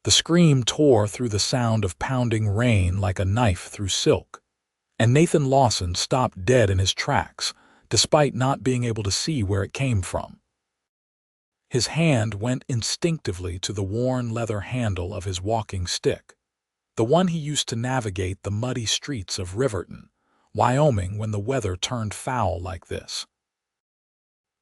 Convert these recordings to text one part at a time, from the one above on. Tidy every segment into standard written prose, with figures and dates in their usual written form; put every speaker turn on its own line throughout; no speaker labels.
The scream tore through the sound of pounding rain like a knife through silk, and Nathan Lawson stopped dead in his tracks, despite not being able to see where it came from. His hand went instinctively to the worn leather handle of his walking stick, the one he used to navigate the muddy streets of Riverton, Wyoming, when the weather turned foul like this.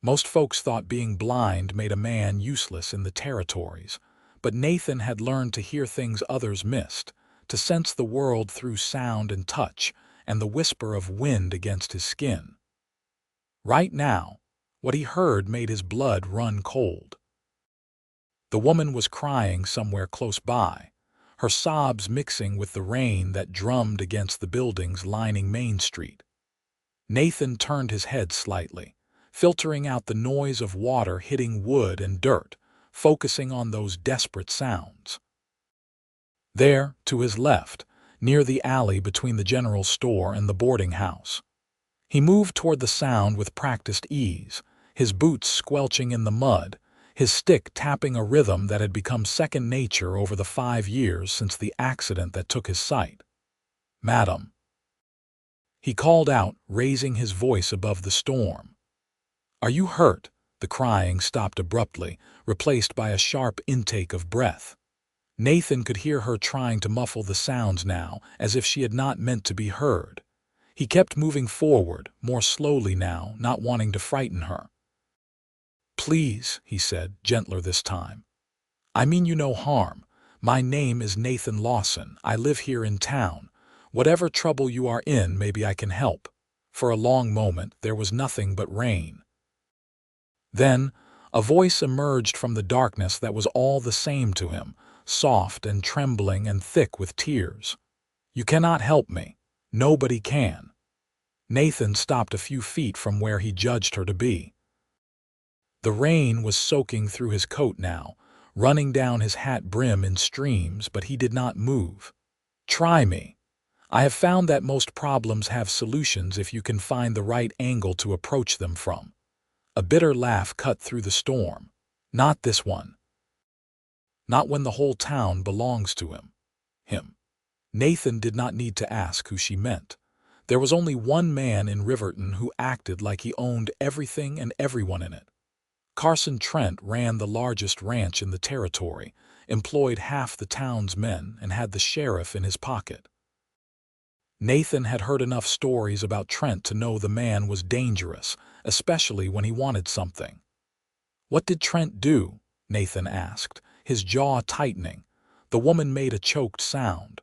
Most folks thought being blind made a man useless in the territories, but Nathan had learned to hear things others missed, to sense the world through sound and touch, and the whisper of wind against his skin. Right now, what he heard made his blood run cold. The woman was crying somewhere close by, her sobs mixing with the rain that drummed against the buildings lining Main Street. Nathan turned his head slightly, filtering out the noise of water hitting wood and dirt, focusing on those desperate sounds. There, to his left, near the alley between the general store and the boarding house. He moved toward the sound with practiced ease, his boots squelching in the mud, his stick tapping a rhythm that had become second nature over the 5 years since the accident that took his sight. "Madam," he called out, raising his voice above the storm. "Are you hurt?" The crying stopped abruptly, replaced by a sharp intake of breath. Nathan could hear her trying to muffle the sounds now, as if she had not meant to be heard. He kept moving forward, more slowly now, not wanting to frighten her. "Please," he said, gentler this time. "I mean you no harm. My name is Nathan Lawson. I live here in town. Whatever trouble you are in, maybe I can help." For a long moment, there was nothing but rain. Then, a voice emerged from the darkness that was all the same to him, soft and trembling and thick with tears. "You cannot help me. Nobody can." Nathan stopped a few feet from where he judged her to be. The rain was soaking through his coat now, running down his hat brim in streams, but he did not move. "Try me. I have found that most problems have solutions if you can find the right angle to approach them from." A bitter laugh cut through the storm. "Not this one. Not when the whole town belongs to him." Him. Nathan did not need to ask who she meant. There was only one man in Riverton who acted like he owned everything and everyone in it. Carson Trent ran the largest ranch in the territory, employed half the town's men, and had the sheriff in his pocket. Nathan had heard enough stories about Trent to know the man was dangerous, especially when he wanted something. "What did Trent do?" Nathan asked, his jaw tightening. The woman made a choked sound.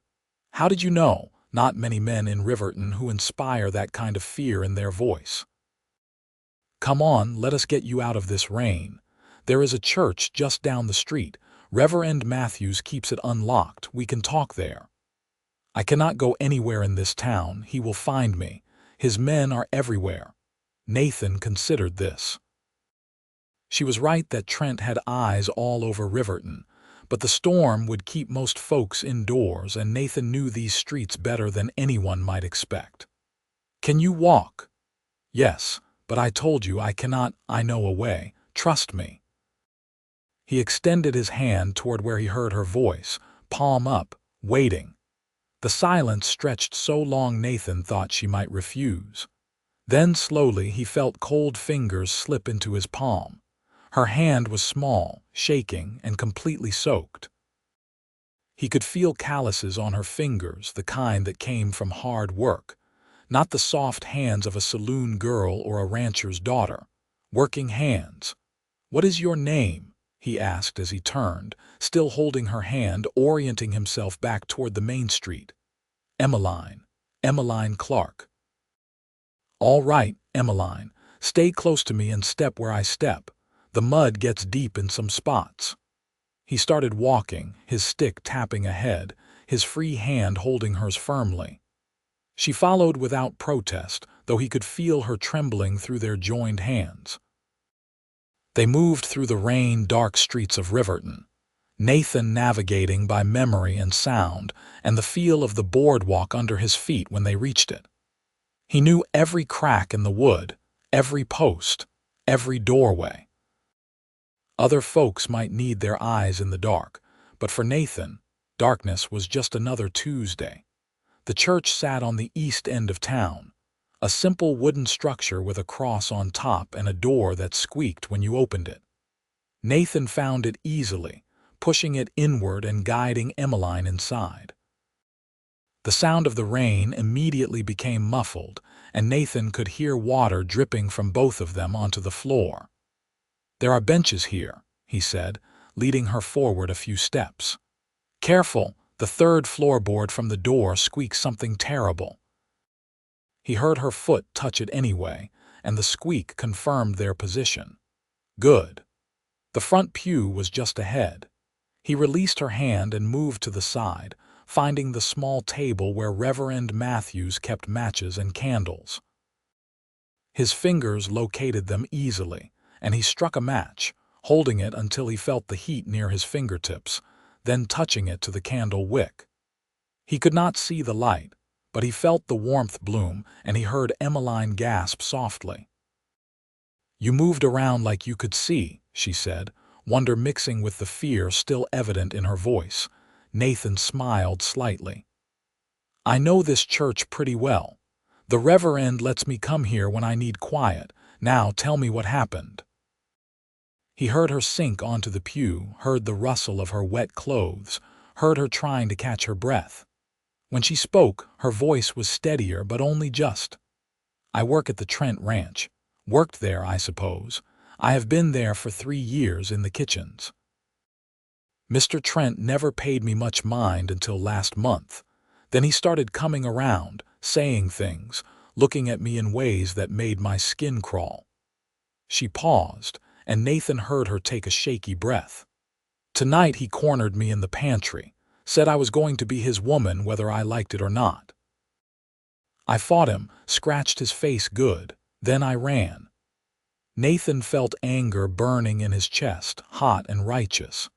"How did you know?" Not many men in Riverton who inspire that kind of fear in their voice. "Come on, let us get you out of this rain. There is a church just down the street. Reverend Matthews keeps it unlocked. We can talk there." "I cannot go anywhere in this town. He will find me. His men are everywhere." Nathan considered this. She was right that Trent had eyes all over Riverton, but the storm would keep most folks indoors, and Nathan knew these streets better than anyone might expect. "Can you walk?" "Yes, but I told you I cannot. I know a way. Trust me." He extended his hand toward where he heard her voice, palm up, waiting. The silence stretched so long Nathan thought she might refuse. Then slowly he felt cold fingers slip into his palm. Her hand was small, shaking, and completely soaked. He could feel calluses on her fingers, the kind that came from hard work, not the soft hands of a saloon girl or a rancher's daughter. Working hands. "What is your name?" he asked as he turned, still holding her hand, orienting himself back toward the main street. Emmeline Clarke." "All right, Emmeline. Stay close to me and step where I step. The mud gets deep in some spots." He started walking, his stick tapping ahead, his free hand holding hers firmly. She followed without protest, though he could feel her trembling through their joined hands. They moved through the rain-dark streets of Riverton, Nathan navigating by memory and sound, and the feel of the boardwalk under his feet when they reached it. He knew every crack in the wood, every post, every doorway. Other folks might need their eyes in the dark, But for Nathan, darkness was just another Tuesday. The church sat on the east end of town, a simple wooden structure with a cross on top and a door that squeaked when you opened it. Nathan found it easily, pushing it inward and guiding Emmeline inside. The sound of the rain immediately became muffled, and Nathan could hear water dripping from both of them onto the floor. "There are benches here," he said, leading her forward a few steps. "Careful, the third floorboard from the door squeaks something terrible." He heard her foot touch it anyway, and the squeak confirmed their position. Good. The front pew was just ahead. He released her hand and moved to the side, finding the small table where Reverend Matthews kept matches and candles. His fingers located them easily, and he struck a match, holding it until he felt the heat near his fingertips, then touching it to the candle wick. He could not see the light, but he felt the warmth bloom, and he heard Emmeline gasp softly. "You moved around like you could see," she said, wonder mixing with the fear still evident in her voice. Nathan smiled slightly. "I know this church pretty well. The Reverend lets me come here when I need quiet. Now tell me what happened." He heard her sink onto the pew, heard the rustle of her wet clothes, heard her trying to catch her breath. When she spoke, her voice was steadier, but only just. "I work at the Trent Ranch. Worked there, I suppose. I have been there for 3 years in the kitchens. Mr. Trent never paid me much mind until last month. Then he started coming around, saying things, looking at me in ways that made my skin crawl." She paused, and Nathan heard her take a shaky breath. "Tonight he cornered me in the pantry, said I was going to be his woman whether I liked it or not. I fought him, scratched his face good, then I ran." Nathan felt anger burning in his chest, hot and righteous.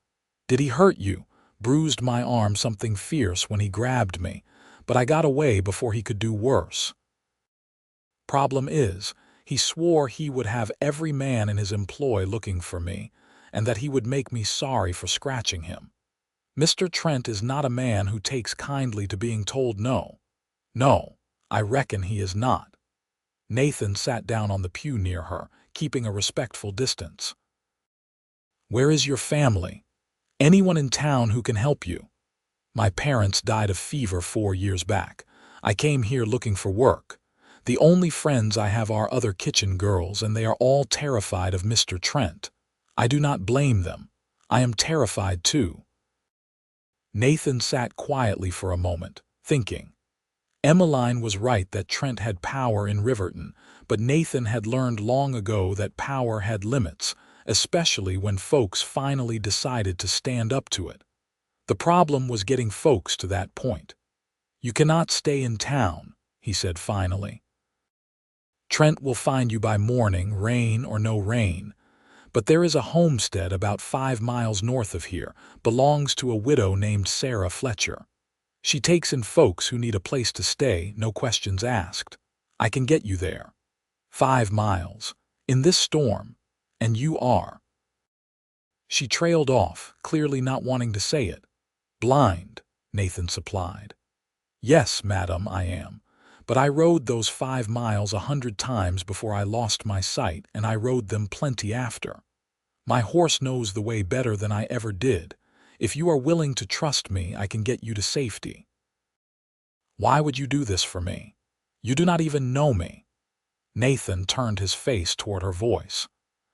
"Did he hurt you?" "Bruised my arm something fierce when he grabbed me, but I got away before he could do worse. Problem is, he swore he would have every man in his employ looking for me, and that he would make me sorry for scratching him. Mr. Trent is not a man who takes kindly to being told no. No, I reckon he is not." Nathan sat down on the pew near her, keeping a respectful distance. "Where is your family? Anyone in town who can help you?" "My parents died of fever 4 years back. I came here looking for work. The only friends I have are other kitchen girls, and they are all terrified of Mr. Trent. I do not blame them. I am terrified too." Nathan sat quietly for a moment, thinking. Emmeline was right that Trent had power in Riverton, but Nathan had learned long ago that power had limits, especially when folks finally decided to stand up to it. The problem was getting folks to that point. "You cannot stay in town," he said finally. "Trent will find you by morning, rain or no rain. But there is a homestead about 5 miles north of here, belongs to a widow named Sarah Fletcher. She takes in folks who need a place to stay, no questions asked. I can get you there. 5 miles. In this storm. And you are." She trailed off, clearly not wanting to say it. "Blind," Nathan supplied. "Yes, madam, I am. But I rode those 5 miles 100 times before I lost my sight, and I rode them plenty after. My horse knows the way better than I ever did. If you are willing to trust me, I can get you to safety." "Why would you do this for me? You do not even know me." Nathan turned his face toward her voice.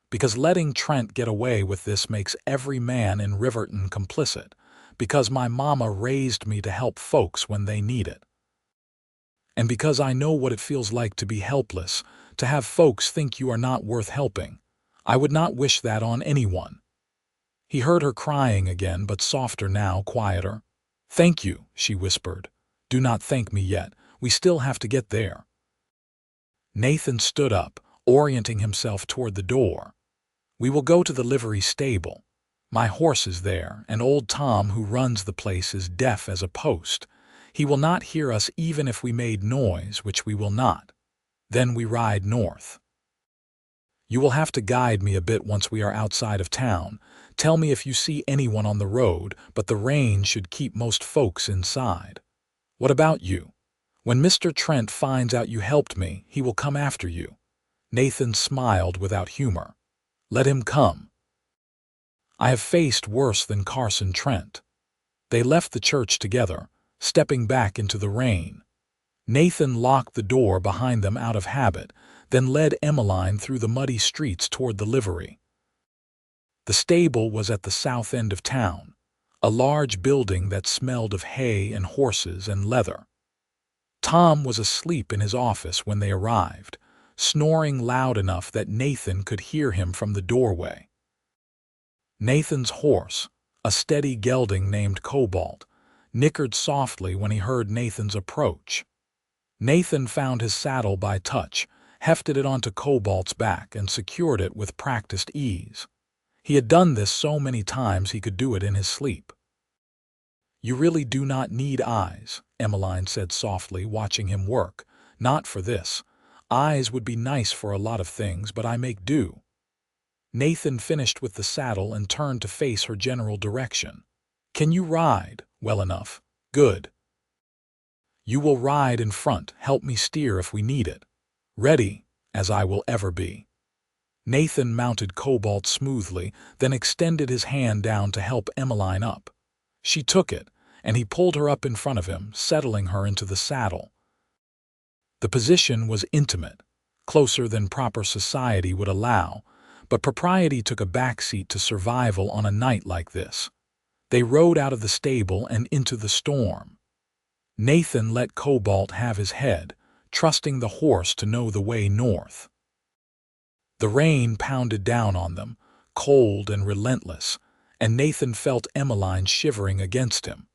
"Because letting Trent get away with this makes every man in Riverton complicit. Because my mama raised me to help folks when they need it. And because I know what it feels like to be helpless, to have folks think you are not worth helping. I would not wish that on anyone." He heard her crying again, but softer now, quieter. "Thank you," she whispered. "Do not thank me yet. We still have to get there." Nathan stood up, orienting himself toward the door. "We will go to the livery stable. My horse is there, and old Tom who runs the place is deaf as a post. He will not hear us even if we made noise, which we will not. Then we ride north." You will have to guide me a bit once we are outside of town. Tell me if you see anyone on the road, but the rain should keep most folks inside. What about you? When Mr. Trent finds out you helped me, he will come after you." Nathan smiled without humor. "Let him come. I have faced worse than Carson Trent." They left the church together, stepping back into the rain. Nathan locked the door behind them out of habit, then led Emmeline through the muddy streets toward the livery. The stable was at the south end of town, a large building that smelled of hay and horses and leather. Tom was asleep in his office when they arrived, snoring loud enough that Nathan could hear him from the doorway. Nathan's horse, a steady gelding named Cobalt, nickered softly when he heard Nathan's approach. Nathan found his saddle by touch, hefted it onto Cobalt's back, and secured it with practiced ease. He had done this so many times he could do it in his sleep. "You really do not need eyes," Emmeline said softly, watching him work. "Not for this. Eyes would be nice for a lot of things, but I make do." Nathan finished with the saddle and turned to face her general direction. "Can you ride well enough? Good. You will ride in front, help me steer if we need it. Ready, as I will ever be." Nathan mounted Cobalt smoothly, then extended his hand down to help Emmeline up. She took it, and he pulled her up in front of him, settling her into the saddle. The position was intimate, closer than proper society would allow, but propriety took a backseat to survival on a night like this. They rode out of the stable and into the storm. Nathan let Cobalt have his head, trusting the horse to know the way north. The rain pounded down on them, cold and relentless, and Nathan felt Emmeline shivering against him.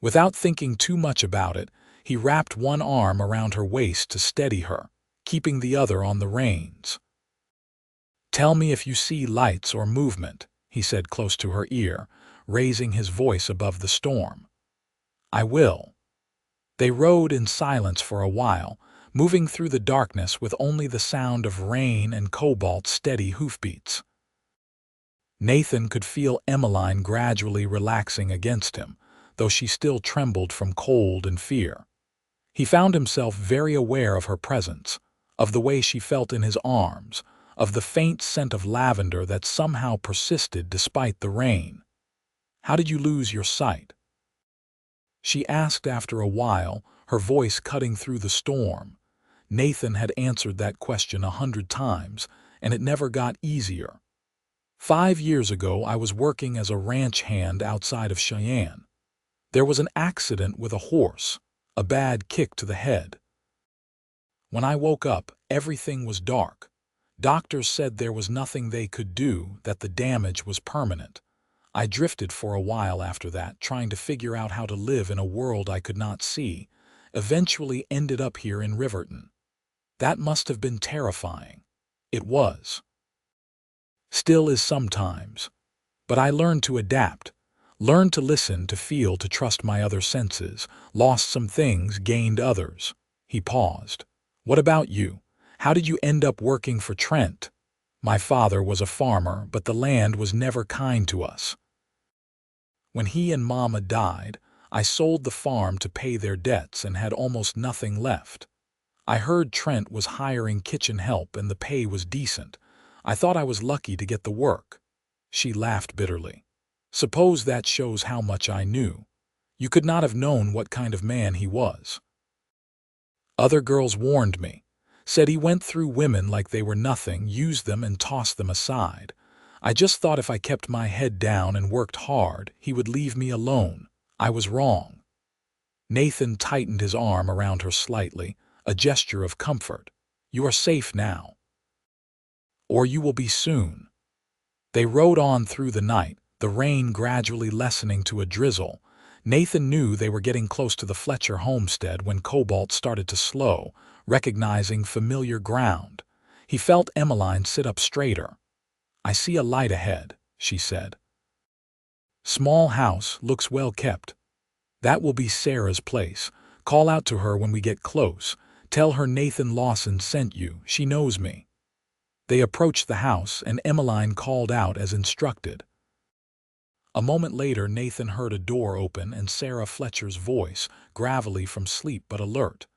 Without thinking too much about it, he wrapped one arm around her waist to steady her, keeping the other on the reins. "Tell me if you see lights or movement," he said close to her ear, raising his voice above the storm. "I will." They rode in silence for a while, moving through the darkness with only the sound of rain and Cobalt's steady hoofbeats. Nathan could feel Emmeline gradually relaxing against him, though she still trembled from cold and fear. He found himself very aware of her presence, of the way she felt in his arms, of the faint scent of lavender that somehow persisted despite the rain. "How did you lose your sight?" she asked after a while, her voice cutting through the storm. Nathan had answered that question 100 times, and it never got easier. 5 years ago, I was working as a ranch hand outside of Cheyenne. There was an accident with a horse, a bad kick to the head. When I woke up, everything was dark. Doctors said there was nothing they could do, that the damage was permanent. I drifted for a while after that, trying to figure out how to live in a world I could not see, eventually ended up here in Riverton. That must have been terrifying. It was. Still is sometimes. But I learned to adapt, learned to listen, to feel, to trust my other senses, lost some things, gained others. He paused. "What about you? How did you end up working for Trent?" "My father was a farmer, but the land was never kind to us. When he and Mama died, I sold the farm to pay their debts and had almost nothing left. I heard Trent was hiring kitchen help and the pay was decent. I thought I was lucky to get the work." She laughed bitterly. "Suppose that shows how much I knew. You could not have known what kind of man he was. Other girls warned me, said he went through women like they were nothing, used them and tossed them aside. I just thought if I kept my head down and worked hard, he would leave me alone. I was wrong." Nathan tightened his arm around her slightly, a gesture of comfort. "You are safe now. Or you will be soon." They rode on through the night, the rain gradually lessening to a drizzle. Nathan knew they were getting close to the Fletcher homestead when Cobalt started to slow, recognizing familiar ground. He felt Emmeline sit up straighter. "I see a light ahead," she said. "Small house, looks well kept. That will be Sarah's place. Call out to her when we get close. Tell her Nathan Lawson sent you. She knows me." They approached the house, and Emmeline called out as instructed. A moment later, Nathan heard a door open and Sarah Fletcher's voice, gravelly from sleep but alert.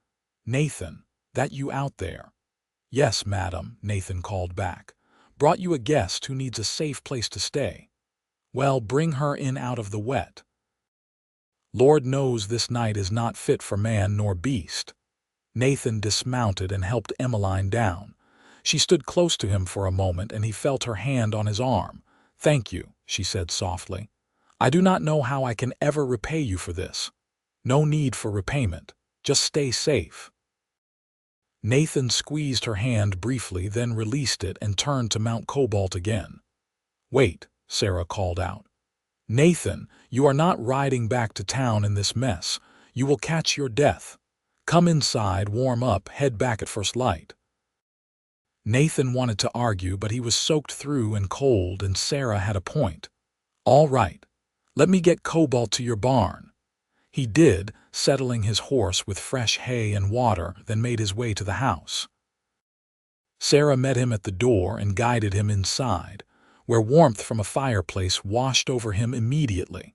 "Nathan, that you out there?" "Yes, madam," Nathan called back. "Brought you a guest who needs a safe place to stay." "Well, bring her in out of the wet. Lord knows this night is not fit for man nor beast." Nathan dismounted and helped Emmeline down. She stood close to him for a moment, and he felt her hand on his arm. "Thank you," she said softly. "I do not know how I can ever repay you for this." "No need for repayment. Just stay safe." Nathan squeezed her hand briefly, then released it and turned to Mount Cobalt again. "Wait," Sarah called out. "Nathan, you are not riding back to town in this mess. You will catch your death. Come inside, warm up, head back at first light." Nathan wanted to argue, but he was soaked through and cold, and Sarah had a point. "All right. Let me get Cobalt to your barn." He did, settling his horse with fresh hay and water, then made his way to the house. Sarah met him at the door and guided him inside, where warmth from a fireplace washed over him immediately.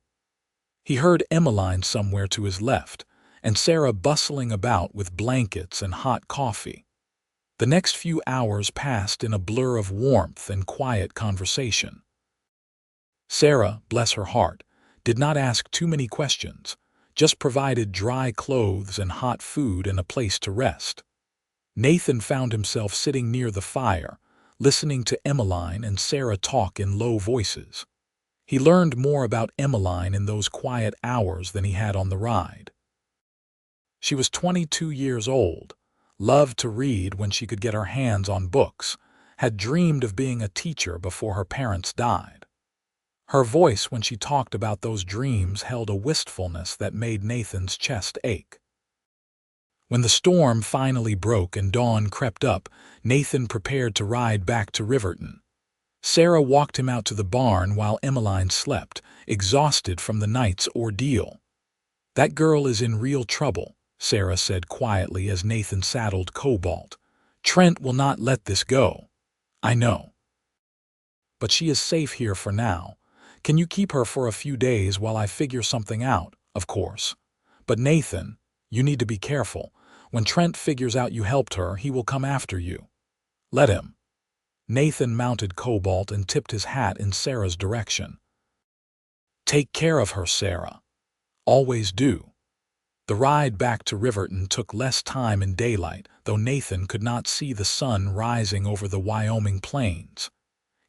He heard Emmeline somewhere to his left, and Sarah bustling about with blankets and hot coffee. The next few hours passed in a blur of warmth and quiet conversation. Sarah, bless her heart, did not ask too many questions, just provided dry clothes and hot food and a place to rest. Nathan found himself sitting near the fire, listening to Emmeline and Sarah talk in low voices. He learned more about Emmeline in those quiet hours than he had on the ride. She was 22 years old, loved to read when she could get her hands on books, had dreamed of being a teacher before her parents died. Her voice when she talked about those dreams held a wistfulness that made Nathan's chest ache. When the storm finally broke and dawn crept up, Nathan prepared to ride back to Riverton. Sarah walked him out to the barn while Emmeline slept, exhausted from the night's ordeal. "That girl is in real trouble," Sarah said quietly as Nathan saddled Cobalt. "Trent will not let this go." "I know. But she is safe here for now. Can you keep her for a few days while I figure something out?" "Of course. But Nathan, you need to be careful. When Trent figures out you helped her, he will come after you." "Let him." Nathan mounted Cobalt and tipped his hat in Sarah's direction. "Take care of her, Sarah. Always do." The ride back to Riverton took less time in daylight, though Nathan could not see the sun rising over the Wyoming plains.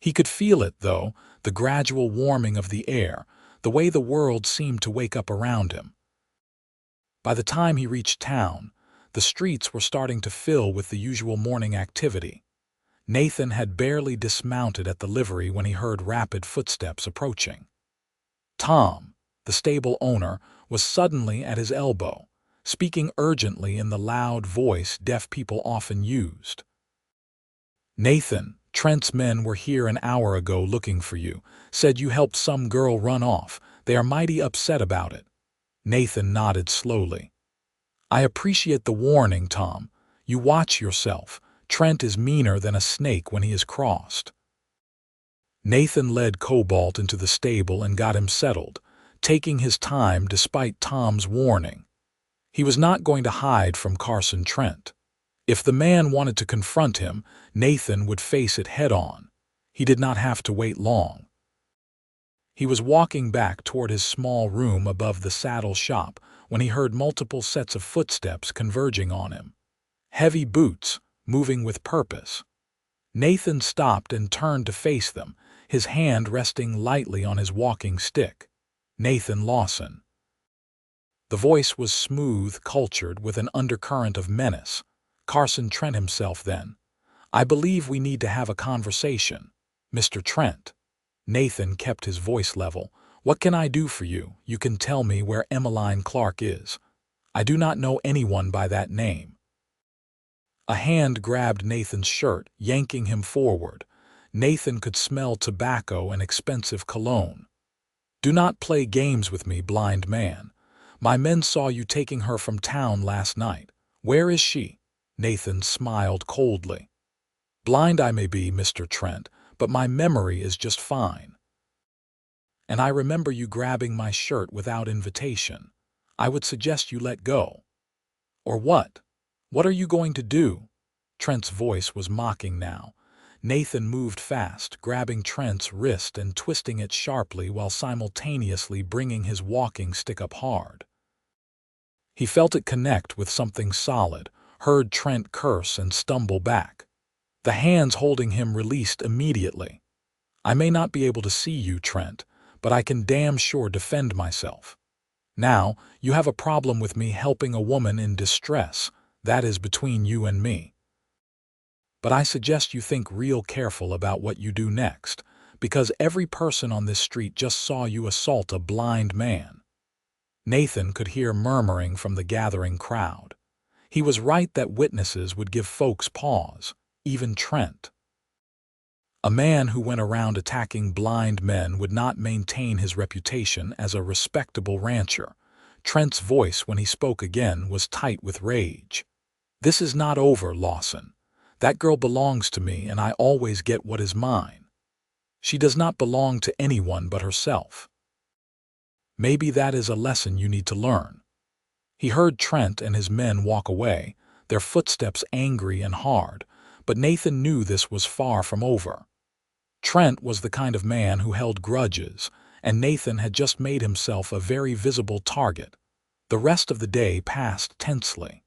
He could feel it, though, the gradual warming of the air, the way the world seemed to wake up around him. By the time he reached town, the streets were starting to fill with the usual morning activity. Nathan had barely dismounted at the livery when he heard rapid footsteps approaching. Tom, the stable owner, was suddenly at his elbow, speaking urgently in the loud voice deaf people often used. "Nathan, Trent's men were here an hour ago looking for you. Said you helped some girl run off. They are mighty upset about it." Nathan nodded slowly. "I appreciate the warning, Tom. You watch yourself. Trent is meaner than a snake when he is crossed." Nathan led Cobalt into the stable and got him settled, taking his time despite Tom's warning. He was not going to hide from Carson Trent. If the man wanted to confront him, Nathan would face it head-on. He did not have to wait long. He was walking back toward his small room above the saddle shop when he heard multiple sets of footsteps converging on him. Heavy boots, moving with purpose. Nathan stopped and turned to face them, his hand resting lightly on his walking stick. "Nathan Lawson." The voice was smooth, cultured, with an undercurrent of menace. Carson Trent himself then. "I believe we need to have a conversation. Mr. Trent." Nathan kept his voice level. "What can I do for you? You can tell me where Emmeline Clarke is. I do not know anyone by that name." A hand grabbed Nathan's shirt, yanking him forward. Nathan could smell tobacco and expensive cologne. "Do not play games with me, blind man. My men saw you taking her from town last night. Where is she?" Nathan smiled coldly. Blind I may be, Mr. Trent, but my memory is just fine. And I remember you grabbing my shirt without invitation. I would suggest you let go. Or what? What are you going to do? Trent's voice was mocking now. Nathan moved fast, grabbing Trent's wrist and twisting it sharply while simultaneously bringing his walking stick up hard. He felt it connect with something solid, heard Trent curse and stumble back. The hands holding him released immediately. I may not be able to see you, Trent, but I can damn sure defend myself. Now, you have a problem with me helping a woman in distress. That is between you and me. But I suggest you think real careful about what you do next, because every person on this street just saw you assault a blind man. Nathan could hear murmuring from the gathering crowd. He was right that witnesses would give folks pause, even Trent. A man who went around attacking blind men would not maintain his reputation as a respectable rancher. Trent's voice when he spoke again was tight with rage. This is not over, Lawson. That girl belongs to me and I always get what is mine. She does not belong to anyone but herself. Maybe that is a lesson you need to learn. He heard Trent and his men walk away, their footsteps angry and hard, but Nathan knew this was far from over. Trent was the kind of man who held grudges, and Nathan had just made himself a very visible target. The rest of the day passed tensely.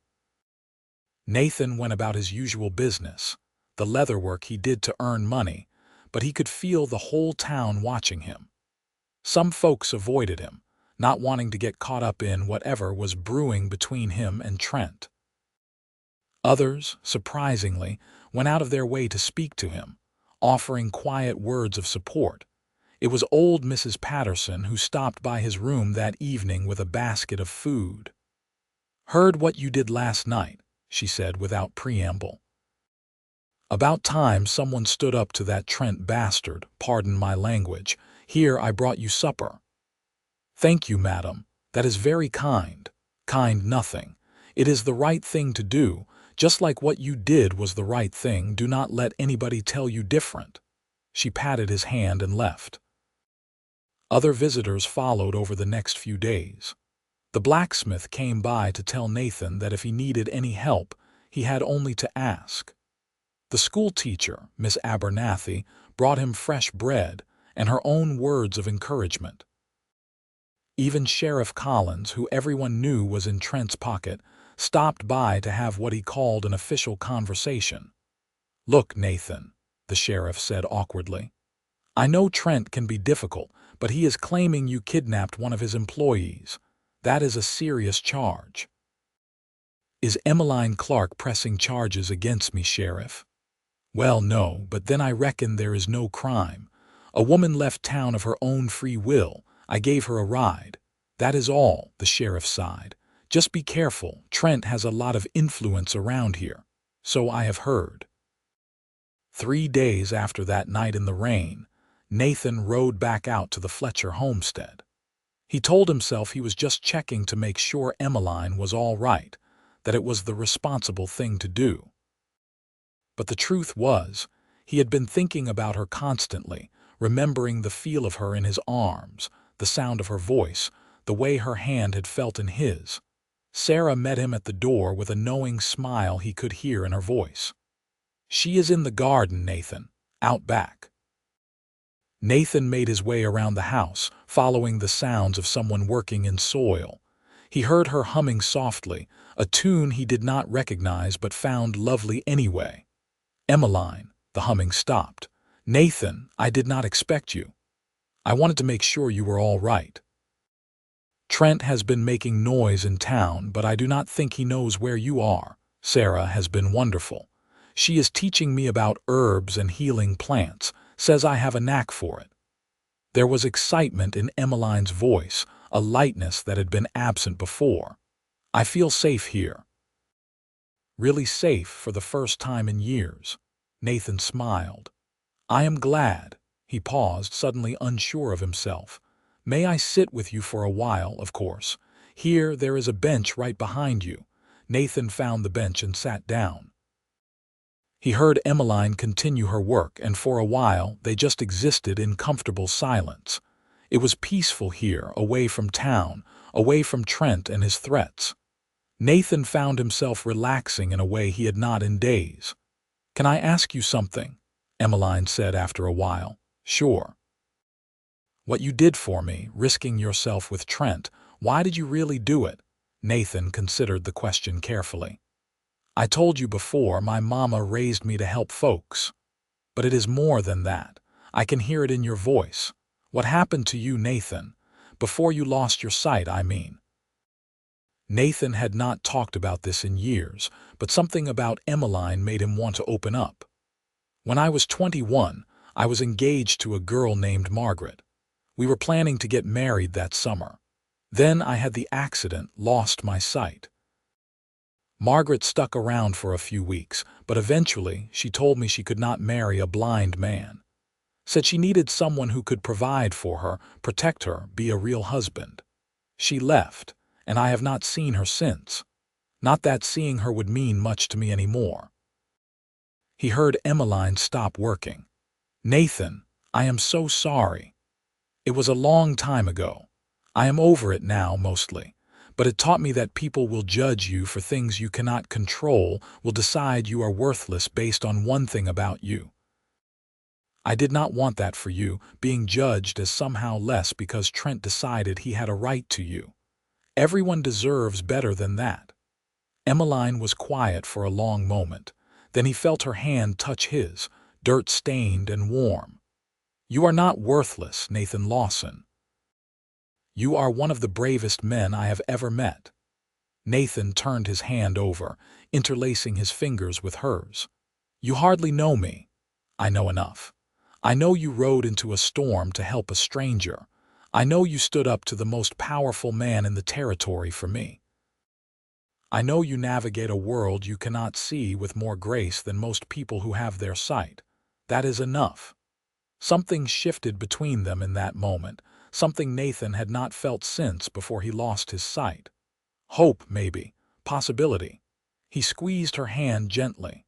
Nathan went about his usual business, the leather work he did to earn money, but he could feel the whole town watching him. Some folks avoided him, not wanting to get caught up in whatever was brewing between him and Trent. Others, surprisingly, went out of their way to speak to him, offering quiet words of support. It was old Mrs. Patterson who stopped by his room that evening with a basket of food. "Heard what you did last night," she said without preamble. "About time someone stood up to that Trent bastard, pardon my language. Here I brought you supper." "Thank you, madam. That is very kind." "Kind nothing. It is the right thing to do. Just like what you did was the right thing, do not let anybody tell you different." She patted his hand and left. Other visitors followed over the next few days. The blacksmith came by to tell Nathan that if he needed any help, he had only to ask. The school teacher, Miss Abernathy, brought him fresh bread and her own words of encouragement. Even Sheriff Collins, who everyone knew was in Trent's pocket, stopped by to have what he called an official conversation. "Look, Nathan," the sheriff said awkwardly. "I know Trent can be difficult, but he is claiming you kidnapped one of his employees. That is a serious charge." "Is Emmeline Clarke pressing charges against me, Sheriff?" "Well, no, but then I reckon there is no crime. A woman left town of her own free will. I gave her a ride. That is all," the sheriff sighed. "Just be careful. Trent has a lot of influence around here. So I have heard." 3 days after that night in the rain, Nathan rode back out to the Fletcher homestead. He told himself he was just checking to make sure Emmeline was all right, that it was the responsible thing to do. But the truth was, he had been thinking about her constantly, remembering the feel of her in his arms, the sound of her voice, the way her hand had felt in his. Sarah met him at the door with a knowing smile he could hear in her voice. "She is in the garden, Nathan, out back." Nathan made his way around the house, following the sounds of someone working in soil. He heard her humming softly, a tune he did not recognize but found lovely anyway. "Emmeline," the humming stopped. "Nathan, I did not expect you. I wanted to make sure you were all right. Trent has been making noise in town, but I do not think he knows where you are. Sarah has been wonderful. She is teaching me about herbs and healing plants, says I have a knack for it." There was excitement in Emmeline's voice, a lightness that had been absent before. "I feel safe here." "Really safe for the first time in years." Nathan smiled. "I am glad." He paused, suddenly unsure of himself. "May I sit with you for a while, of course? Here there is a bench right behind you." Nathan found the bench and sat down. He heard Emmeline continue her work, and for a while they just existed in comfortable silence. It was peaceful here, away from town, away from Trent and his threats. Nathan found himself relaxing in a way he had not in days. "Can I ask you something?" Emmeline said after a while. "Sure." "What you did for me, risking yourself with Trent, why did you really do it?" Nathan considered the question carefully. "I told you before, my mama raised me to help folks. But it is more than that. I can hear it in your voice. What happened to you, Nathan? Before you lost your sight, I mean." Nathan had not talked about this in years, but something about Emmeline made him want to open up. "When I was 21, I was engaged to a girl named Margaret. We were planning to get married that summer. Then I had the accident, lost my sight. Margaret stuck around for a few weeks, but eventually she told me she could not marry a blind man. Said she needed someone who could provide for her, protect her, be a real husband. She left, and I have not seen her since. Not that seeing her would mean much to me anymore." He heard Emmeline stop working. "Nathan, I am so sorry. It was a long time ago. I am over it now, mostly. But it taught me that people will judge you for things you cannot control, will decide you are worthless based on one thing about you. I did not want that for you, being judged as somehow less because Trent decided he had a right to you. Everyone deserves better than that." Emmeline was quiet for a long moment. Then he felt her hand touch his, dirt-stained and warm. "You are not worthless, Nathan Lawson. You are one of the bravest men I have ever met." Nathan turned his hand over, interlacing his fingers with hers. "You hardly know me. I know enough. I know you rode into a storm to help a stranger. I know you stood up to the most powerful man in the territory for me. I know you navigate a world you cannot see with more grace than most people who have their sight. That is enough." Something shifted between them in that moment, something Nathan had not felt since before he lost his sight. Hope, maybe. Possibility. He squeezed her hand gently.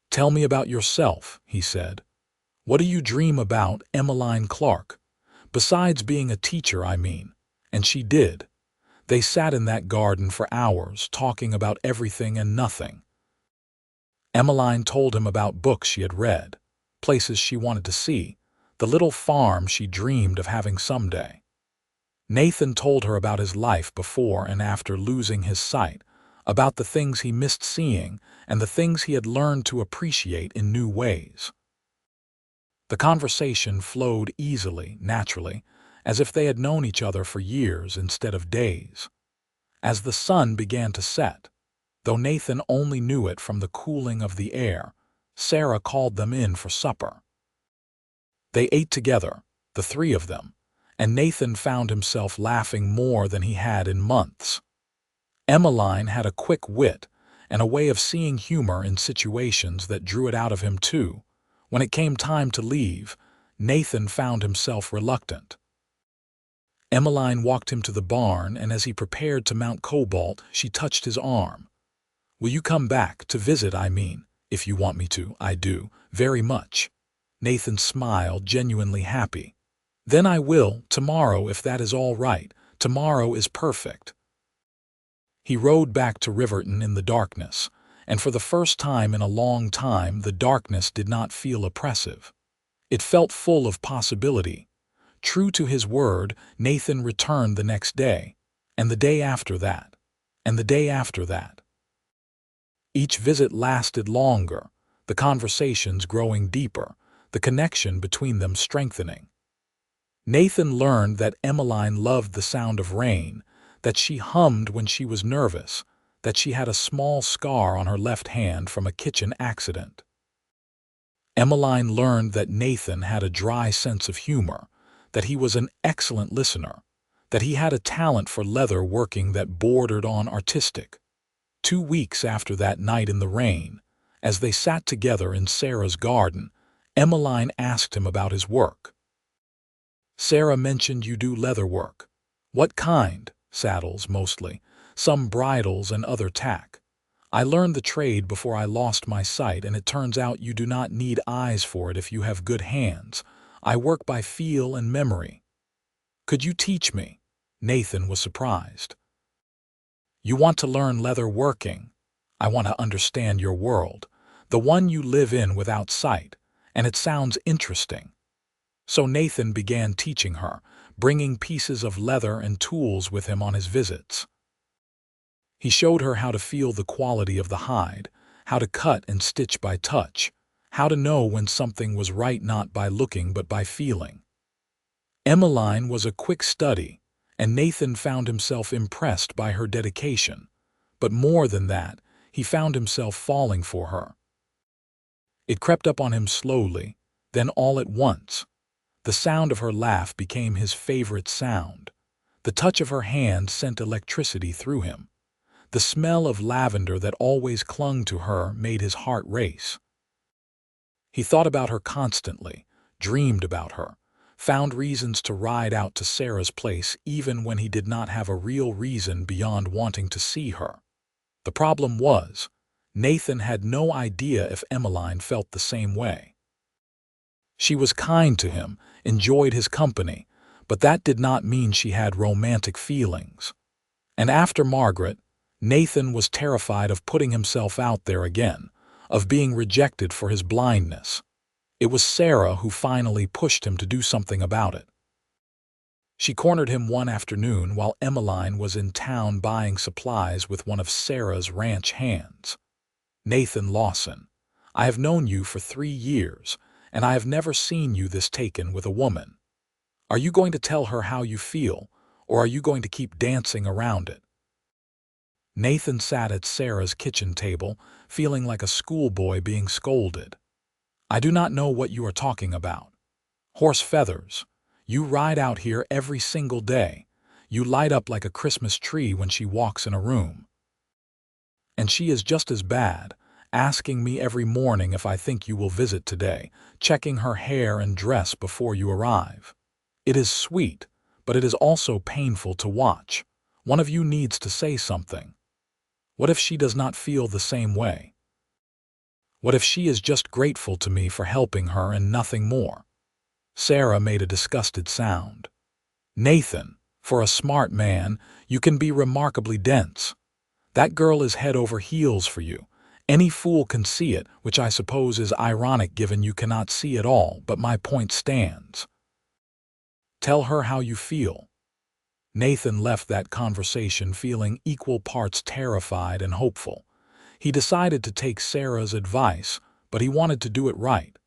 "Tell me about yourself," he said. "What do you dream about, Emmeline Clarke? Besides being a teacher, I mean." And she did. They sat in that garden for hours, talking about everything and nothing. Emmeline told him about books she had read, places she wanted to see, the little farm she dreamed of having someday. Nathan told her about his life before and after losing his sight, about the things he missed seeing and the things he had learned to appreciate in new ways. The conversation flowed easily, naturally, as if they had known each other for years instead of days. As the sun began to set, though Nathan only knew it from the cooling of the air, Sarah called them in for supper. They ate together, the three of them, and Nathan found himself laughing more than he had in months. Emmeline had a quick wit and a way of seeing humor in situations that drew it out of him too. When it came time to leave, Nathan found himself reluctant. Emmeline walked him to the barn, and as he prepared to mount Cobalt, she touched his arm. "Will you come back, to visit, I mean? If you want me to, I do, very much." Nathan smiled, genuinely happy. "Then I will, tomorrow, if that is all right. Tomorrow is perfect." He rode back to Riverton in the darkness, and for the first time in a long time the darkness did not feel oppressive. It felt full of possibility. True to his word, Nathan returned the next day, and the day after that, and the day after that. Each visit lasted longer, the conversations growing deeper, the connection between them strengthening. Nathan learned that Emmeline loved the sound of rain, that she hummed when she was nervous, that she had a small scar on her left hand from a kitchen accident. Emmeline learned that Nathan had a dry sense of humor, that he was an excellent listener, that he had a talent for leather working that bordered on artistic. 2 weeks after that night in the rain, as they sat together in Sarah's garden, Emmeline asked him about his work. "Sarah mentioned you do leather work. What kind?" "Saddles, mostly. Some bridles and other tack. I learned the trade before I lost my sight, and it turns out you do not need eyes for it if you have good hands. I work by feel and memory. Could you teach me? Nathan was surprised. You want to learn leather working? I want to understand your world, the one you live in without sight, and it sounds interesting. So Nathan began teaching her, bringing pieces of leather and tools with him on his visits. He showed her how to feel the quality of the hide, how to cut and stitch by touch, how to know when something was right not by looking but by feeling. Emmeline was a quick study, and Nathan found himself impressed by her dedication. But more than that, he found himself falling for her. It crept up on him slowly, then all at once. The sound of her laugh became his favorite sound. The touch of her hand sent electricity through him. The smell of lavender that always clung to her made his heart race. He thought about her constantly, dreamed about her, found reasons to ride out to Sarah's place even when he did not have a real reason beyond wanting to see her. The problem was, Nathan had no idea if Emmeline felt the same way. She was kind to him, enjoyed his company, but that did not mean she had romantic feelings. And after Margaret, Nathan was terrified of putting himself out there again, of being rejected for his blindness. It was Sarah who finally pushed him to do something about it. She cornered him one afternoon while Emmeline was in town buying supplies with one of Sarah's ranch hands. Nathan Lawson, I have known you for 3 years, and I have never seen you this taken with a woman. Are you going to tell her how you feel, or are you going to keep dancing around it? Nathan sat at Sarah's kitchen table, feeling like a schoolboy being scolded. I do not know what you are talking about. Horse feathers. You ride out here every single day. You light up like a Christmas tree when she walks in a room. And she is just as bad, asking me every morning if I think you will visit today, checking her hair and dress before you arrive. It is sweet, but it is also painful to watch. One of you needs to say something. What if she does not feel the same way? What if she is just grateful to me for helping her and nothing more? Sarah made a disgusted sound. Nathan, for a smart man, you can be remarkably dense. That girl is head over heels for you. Any fool can see it, which I suppose is ironic given you cannot see at all, but my point stands. Tell her how you feel. Nathan left that conversation feeling equal parts terrified and hopeful. He decided to take Sarah's advice, but he wanted to do it right.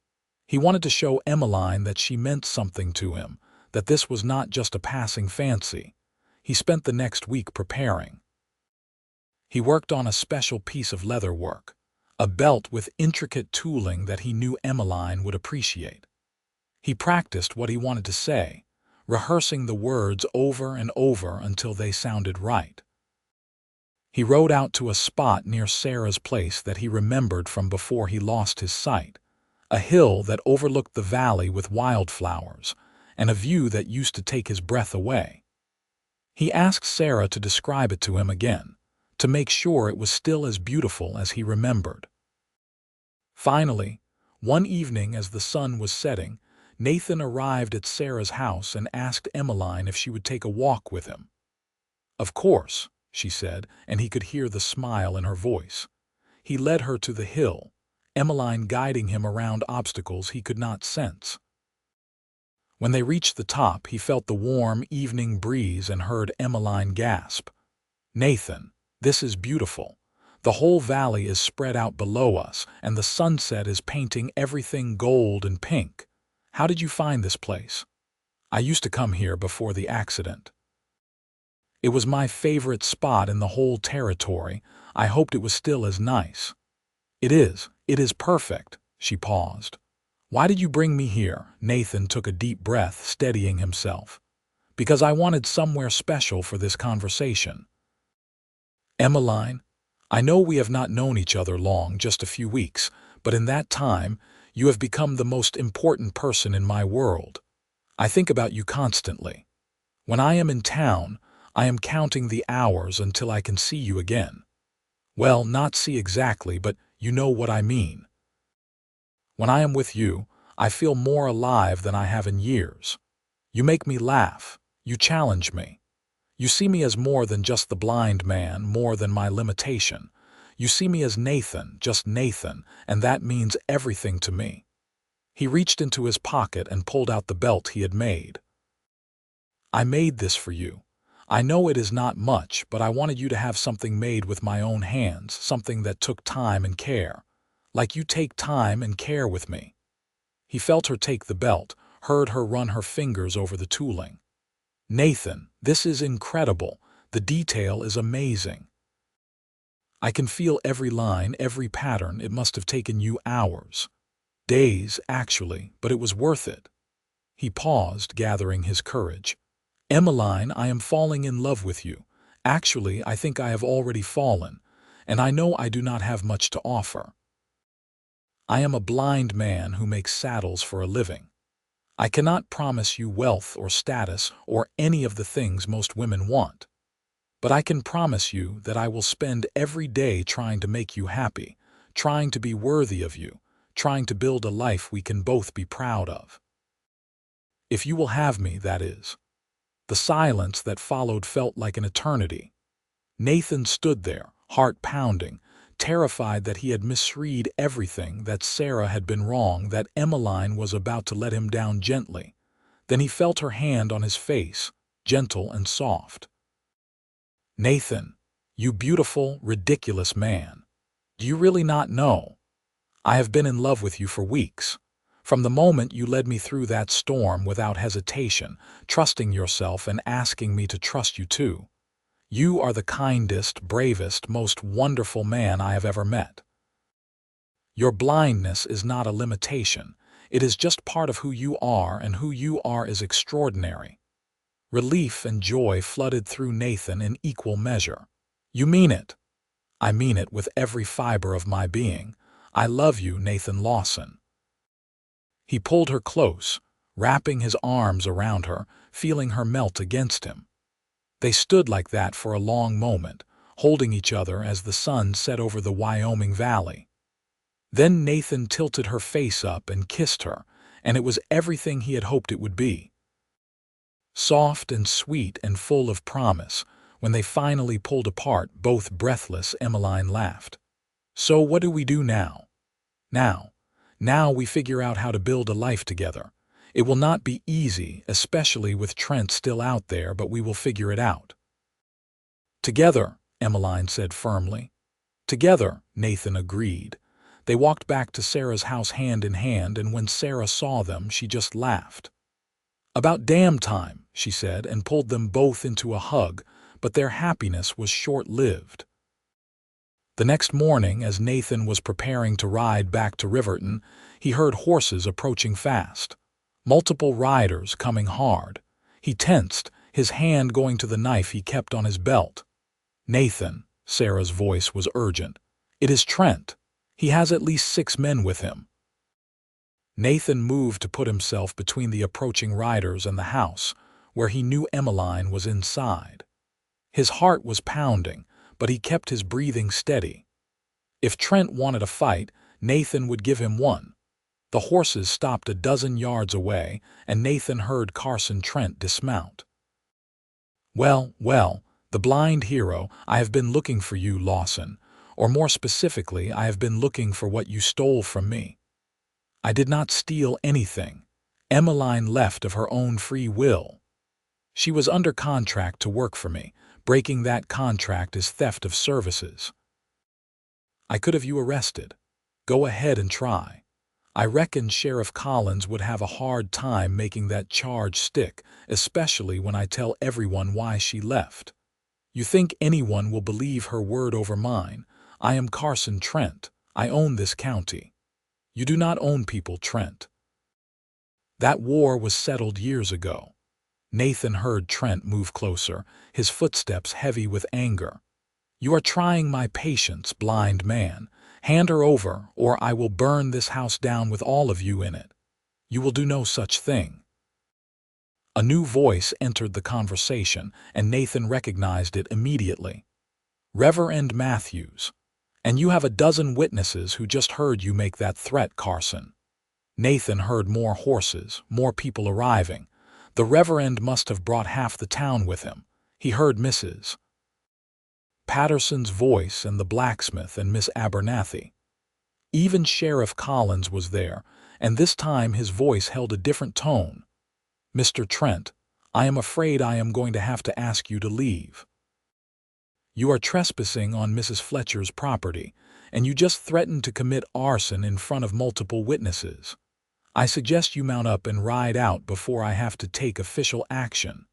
He wanted to show Emmeline that she meant something to him, that this was not just a passing fancy. He spent the next week preparing. He worked on a special piece of leather work, a belt with intricate tooling that he knew Emmeline would appreciate. He practiced what he wanted to say, rehearsing the words over and over until they sounded right. He rode out to a spot near Sarah's place that he remembered from before he lost his sight, a hill that overlooked the valley with wildflowers, and a view that used to take his breath away. He asked Sarah to describe it to him again, to make sure it was still as beautiful as he remembered. Finally, one evening as the sun was setting, Nathan arrived at Sarah's house and asked Emmeline if she would take a walk with him. Of course, she said, and he could hear the smile in her voice. He led her to the hill, Emmeline guiding him around obstacles he could not sense. When they reached the top, he felt the warm evening breeze and heard Emmeline gasp. Nathan, this is beautiful. The whole valley is spread out below us, and the sunset is painting everything gold and pink. How did you find this place? I used to come here before the accident. It was my favorite spot in the whole territory. I hoped it was still as nice. It is perfect, she paused. Why did you bring me here? Nathan took a deep breath, steadying himself. Because I wanted somewhere special for this conversation. Emmeline, I know we have not known each other long, just a few weeks, but in that time, you have become the most important person in my world. I think about you constantly. When I am in town, I am counting the hours until I can see you again. Well, not see exactly, but you know what I mean. When I am with you, I feel more alive than I have in years. You make me laugh. You challenge me. You see me as more than just the blind man, more than my limitation. You see me as Nathan, just Nathan, and that means everything to me. He reached into his pocket and pulled out the belt he had made. I made this for you. I know it is not much, but I wanted you to have something made with my own hands, something that took time and care. Like you take time and care with me. He felt her take the belt, heard her run her fingers over the tooling. Nathan, this is incredible. The detail is amazing. I can feel every line, every pattern. It must have taken you hours. Days, actually, but it was worth it. He paused, gathering his courage. Emmeline, I am falling in love with you. Actually, I think I have already fallen, and I know I do not have much to offer. I am a blind man who makes saddles for a living. I cannot promise you wealth or status or any of the things most women want. But I can promise you that I will spend every day trying to make you happy, trying to be worthy of you, trying to build a life we can both be proud of. If you will have me, that is. The silence that followed felt like an eternity. Nathan stood there, heart pounding, terrified that he had misread everything, that Sarah had been wrong, that Emmeline was about to let him down gently. Then he felt her hand on his face, gentle and soft. Nathan, you beautiful, ridiculous man. Do you really not know? I have been in love with you for weeks. From the moment you led me through that storm without hesitation, trusting yourself and asking me to trust you too. You are the kindest, bravest, most wonderful man I have ever met. Your blindness is not a limitation. It is just part of who you are, and who you are is extraordinary. Relief and joy flooded through Nathan in equal measure. You mean it. I mean it with every fiber of my being. I love you, Nathan Lawson. He pulled her close, wrapping his arms around her, feeling her melt against him. They stood like that for a long moment, holding each other as the sun set over the Wyoming valley. Then Nathan tilted her face up and kissed her, and it was everything he had hoped it would be. Soft and sweet and full of promise. When they finally pulled apart, both breathless, Emmeline laughed. So what do we do now? Now we figure out how to build a life together. It will not be easy, especially with Trent still out there, but we will figure it out. Together, Emmeline said firmly. Together, Nathan agreed. They walked back to Sarah's house hand in hand, and when Sarah saw them, she just laughed. About damn time, she said, and pulled them both into a hug, but their happiness was short-lived. The next morning, as Nathan was preparing to ride back to Riverton, he heard horses approaching fast. Multiple riders coming hard. He tensed, his hand going to the knife he kept on his belt. Nathan, Sarah's voice was urgent. It is Trent. He has at least 6 men with him. Nathan moved to put himself between the approaching riders and the house, where he knew Emmeline was inside. His heart was pounding, but he kept his breathing steady. If Trent wanted a fight, Nathan would give him one. The horses stopped a dozen yards away, and Nathan heard Carson Trent dismount. Well, the blind hero, I have been looking for you, Lawson, or more specifically, I have been looking for what you stole from me. I did not steal anything. Emmeline left of her own free will. She was under contract to work for me. Breaking that contract is theft of services. I could have you arrested. Go ahead and try. I reckon Sheriff Collins would have a hard time making that charge stick, especially when I tell everyone why she left. You think anyone will believe her word over mine? I am Carson Trent. I own this county. You do not own people, Trent. That war was settled years ago. Nathan heard Trent move closer, his footsteps heavy with anger. You are trying my patience, blind man. Hand her over, or I will burn this house down with all of you in it. You will do no such thing. A new voice entered the conversation, and Nathan recognized it immediately. Reverend Matthews. And you have a dozen witnesses who just heard you make that threat, Carson. Nathan heard more horses, more people arriving. The Reverend must have brought half the town with him. He heard Mrs. Patterson's voice and the blacksmith and Miss Abernathy. Even Sheriff Collins was there, and this time his voice held a different tone. Mr. Trent, I am afraid I am going to have to ask you to leave. You are trespassing on Mrs. Fletcher's property, and you just threatened to commit arson in front of multiple witnesses. I suggest you mount up and ride out before I have to take official action.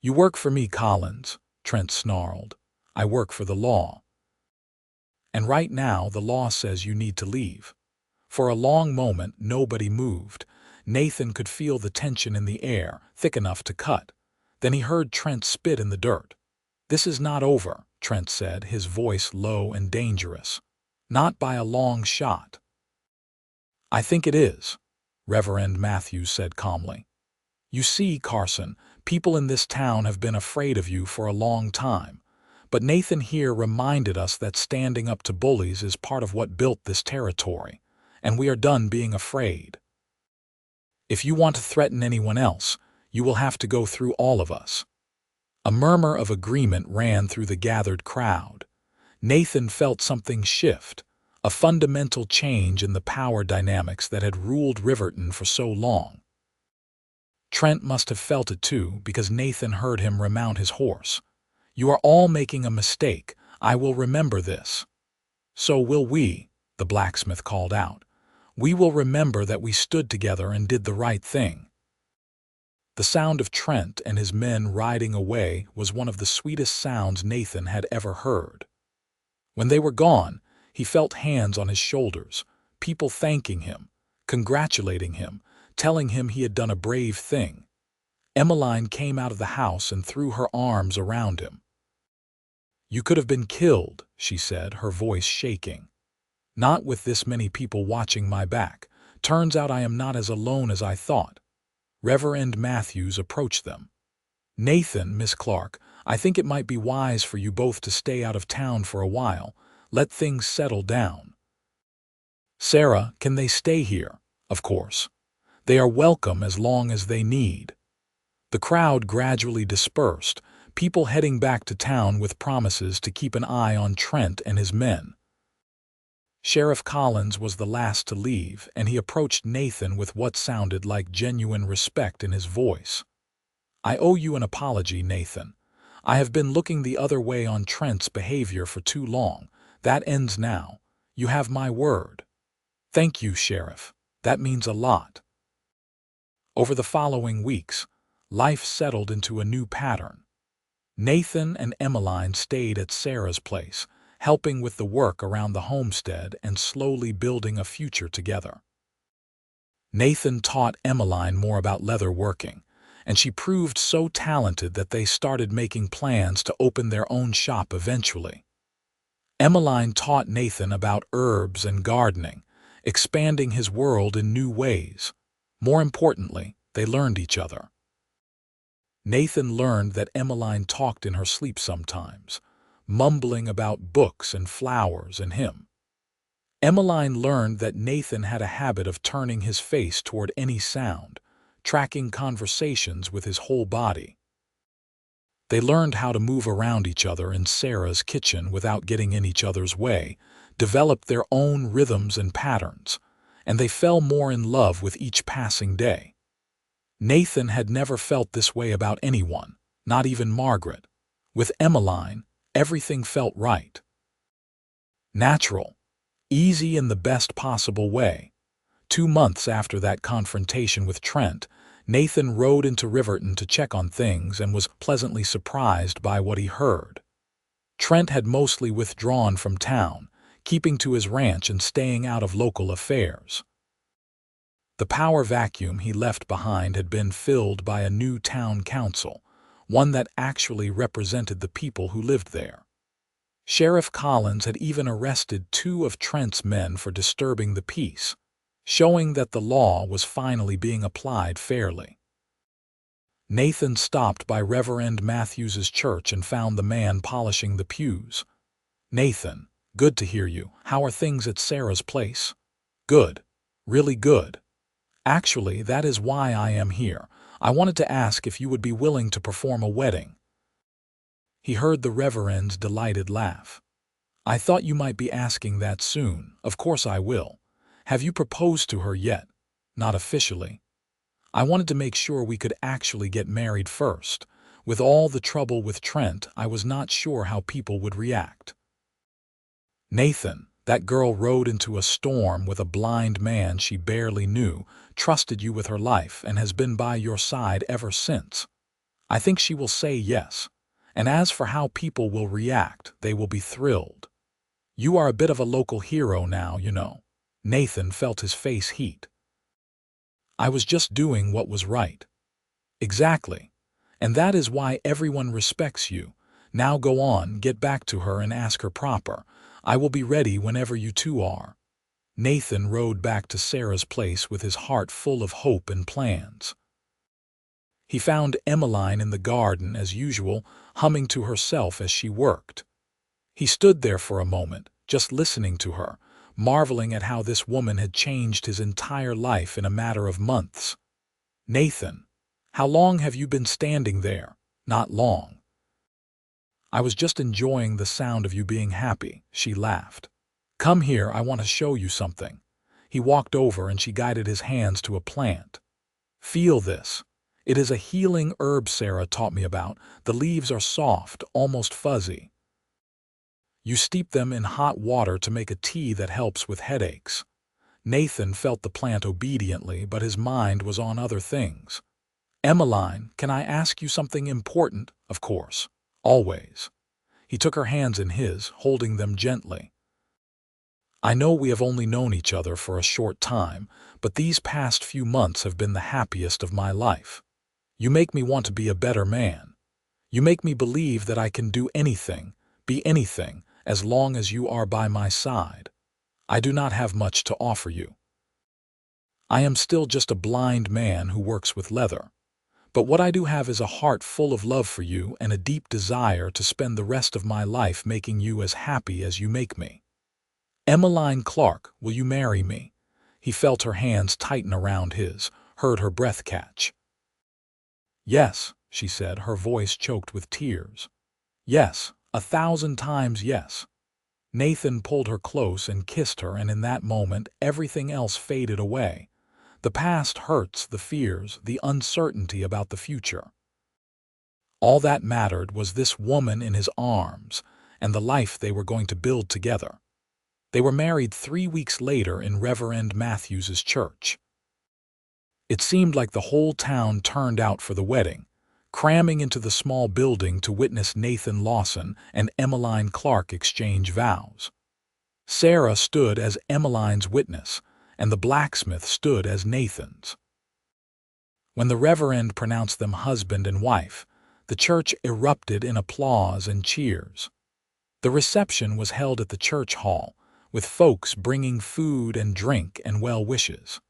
You work for me, Collins, Trent snarled. I work for the law. And right now the law says you need to leave. For a long moment nobody moved. Nathan could feel the tension in the air, thick enough to cut. Then he heard Trent spit in the dirt. This is not over, Trent said, his voice low and dangerous. Not by a long shot. I think it is, Reverend Matthews said calmly. You see, Carson, people in this town have been afraid of you for a long time. But Nathan here reminded us that standing up to bullies is part of what built this territory, and we are done being afraid. If you want to threaten anyone else, you will have to go through all of us. A murmur of agreement ran through the gathered crowd. Nathan felt something shift, a fundamental change in the power dynamics that had ruled Riverton for so long. Trent must have felt it too, because Nathan heard him remount his horse. You are all making a mistake. I will remember this. So will we, the blacksmith called out. We will remember that we stood together and did the right thing. The sound of Trent and his men riding away was one of the sweetest sounds Nathan had ever heard. When they were gone, he felt hands on his shoulders, people thanking him, congratulating him, telling him he had done a brave thing. Emmeline came out of the house and threw her arms around him. You could have been killed, she said, her voice shaking. Not with this many people watching my back. Turns out I am not as alone as I thought. Reverend Matthews approached them. Nathan, Miss Clarke, I think it might be wise for you both to stay out of town for a while. Let things settle down. Sarah, can they stay here? Of course. They are welcome as long as they need. The crowd gradually dispersed, people heading back to town with promises to keep an eye on Trent and his men. Sheriff Collins was the last to leave, and he approached Nathan with what sounded like genuine respect in his voice. I owe you an apology, Nathan. I have been looking the other way on Trent's behavior for too long. That ends now. You have my word. Thank you, Sheriff. That means a lot. Over the following weeks, life settled into a new pattern. Nathan and Emmeline stayed at Sarah's place, helping with the work around the homestead and slowly building a future together. Nathan taught Emmeline more about leather working, and she proved so talented that they started making plans to open their own shop eventually. Emmeline taught Nathan about herbs and gardening, expanding his world in new ways. More importantly, they learned each other. Nathan learned that Emmeline talked in her sleep sometimes, mumbling about books and flowers and him. Emmeline learned that Nathan had a habit of turning his face toward any sound, tracking conversations with his whole body. They learned how to move around each other in Sarah's kitchen without getting in each other's way, developed their own rhythms and patterns, and they fell more in love with each passing day. Nathan had never felt this way about anyone, not even Margaret. With Emmeline, everything felt right. Natural, easy in the best possible way. 2 months after that confrontation with Trent, Nathan rode into Riverton to check on things and was pleasantly surprised by what he heard. Trent had mostly withdrawn from town, keeping to his ranch and staying out of local affairs. The power vacuum he left behind had been filled by a new town council, one that actually represented the people who lived there. Sheriff Collins had even arrested 2 of Trent's men for disturbing the peace, showing that the law was finally being applied fairly. Nathan stopped by Reverend Matthews's church and found the man polishing the pews. Nathan, Good to hear you. How are things at Sarah's place? Good. Really good. Actually, that is why I am here. I wanted to ask if you would be willing to perform a wedding. He heard the Reverend's delighted laugh. I thought you might be asking that soon. Of course I will. Have you proposed to her yet? Not officially. I wanted to make sure we could actually get married first. With all the trouble with Trent, I was not sure how people would react. Nathan, that girl rode into a storm with a blind man she barely knew, trusted you with her life, and has been by your side ever since. I think she will say yes. And as for how people will react, they will be thrilled. You are a bit of a local hero now, you know. Nathan felt his face heat. I was just doing what was right. Exactly. And that is why everyone respects you. Now go on, get back to her and ask her proper. I will be ready whenever you two are. Nathan rode back to Sarah's place with his heart full of hope and plans. He found Emmeline in the garden as usual, humming to herself as she worked. He stood there for a moment, just listening to her, marveling at how this woman had changed his entire life in a matter of months. Nathan, how long have you been standing there? Not long. I was just enjoying the sound of you being happy, she laughed. Come here, I want to show you something. He walked over and she guided his hands to a plant. Feel this. It is a healing herb Sarah taught me about. The leaves are soft, almost fuzzy. You steep them in hot water to make a tea that helps with headaches. Nathan felt the plant obediently, but his mind was on other things. Emmeline, can I ask you something important? Of course. Always. He took her hands in his, holding them gently. I know we have only known each other for a short time, but these past few months have been the happiest of my life. You make me want to be a better man. You make me believe that I can do anything, be anything, as long as you are by my side. I do not have much to offer you. I am still just a blind man who works with leather. But what I do have is a heart full of love for you and a deep desire to spend the rest of my life making you as happy as you make me. Emmeline Clarke, will you marry me? He felt her hands tighten around his, heard her breath catch. Yes, she said, her voice choked with tears. Yes, 1,000 times yes. Nathan pulled her close and kissed her, and in that moment everything else faded away. The past hurts, the fears, the uncertainty about the future. All that mattered was this woman in his arms and the life they were going to build together. They were married 3 weeks later in Reverend Matthews's church. It seemed like the whole town turned out for the wedding, cramming into the small building to witness Nathan Lawson and Emmeline Clarke exchange vows. Sarah stood as Emmeline's witness, and the blacksmith stood as Nathan's. When the Reverend pronounced them husband and wife, the church erupted in applause and cheers. The reception was held at the church hall, with folks bringing food and drink and well wishes.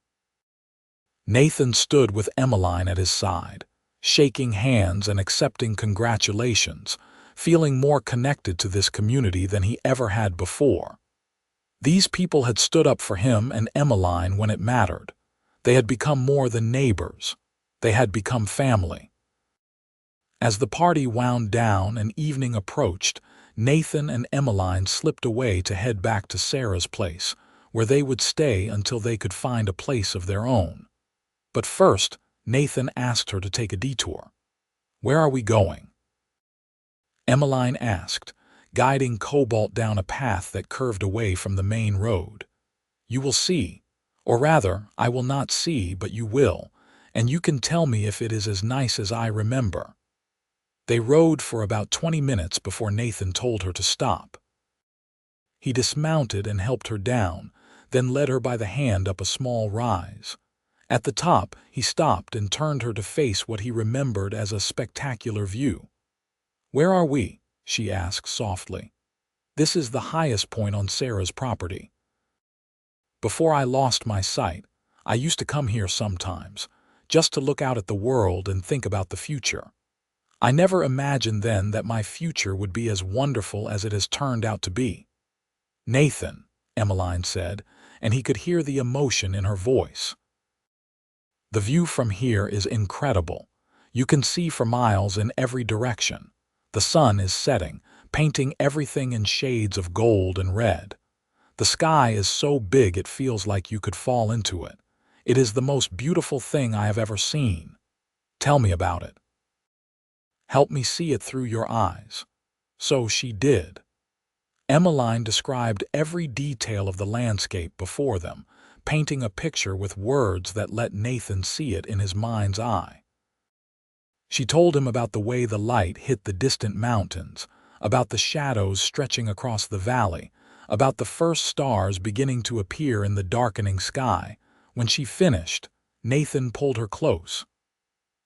Nathan stood with Emmeline at his side, shaking hands and accepting congratulations, feeling more connected to this community than he ever had before. These people had stood up for him and Emmeline when it mattered. They had become more than neighbors. They had become family. As the party wound down and evening approached, Nathan and Emmeline slipped away to head back to Sarah's place, where they would stay until they could find a place of their own. But first, Nathan asked her to take a detour. Where are we going? Emmeline asked, guiding Cobalt down a path that curved away from the main road. You will see, or rather, I will not see, but you will, and you can tell me if it is as nice as I remember. They rode for about 20 minutes before Nathan told her to stop. He dismounted and helped her down, then led her by the hand up a small rise. At the top, he stopped and turned her to face what he remembered as a spectacular view. Where are we? She asked softly. This is the highest point on Sarah's property. Before I lost my sight, I used to come here sometimes, just to look out at the world and think about the future. I never imagined then that my future would be as wonderful as it has turned out to be. "Nathan," Emmeline said, and he could hear the emotion in her voice. "The view from here is incredible. You can see for miles in every direction. The sun is setting, painting everything in shades of gold and red. The sky is so big it feels like you could fall into it. It is the most beautiful thing I have ever seen. Tell me about it. Help me see it through your eyes." So she did. Emmeline described every detail of the landscape before them, painting a picture with words that let Nathan see it in his mind's eye. She told him about the way the light hit the distant mountains, about the shadows stretching across the valley, about the first stars beginning to appear in the darkening sky. When she finished, Nathan pulled her close.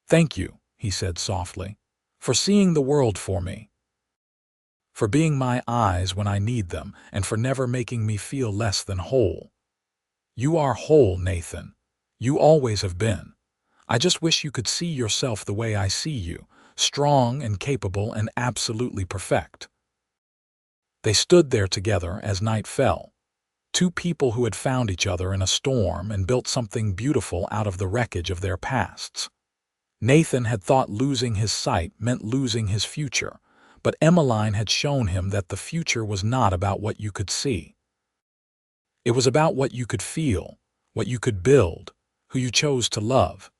"Thank you," he said softly, "for seeing the world for me, for being my eyes when I need them, and for never making me feel less than whole. You are whole, Nathan. You always have been. I just wish you could see yourself the way I see you, strong and capable and absolutely perfect." They stood there together as night fell. Two people who had found each other in a storm and built something beautiful out of the wreckage of their pasts. Nathan had thought losing his sight meant losing his future, but Emmeline had shown him that the future was not about what you could see. It was about what you could feel, what you could build, who you chose to love.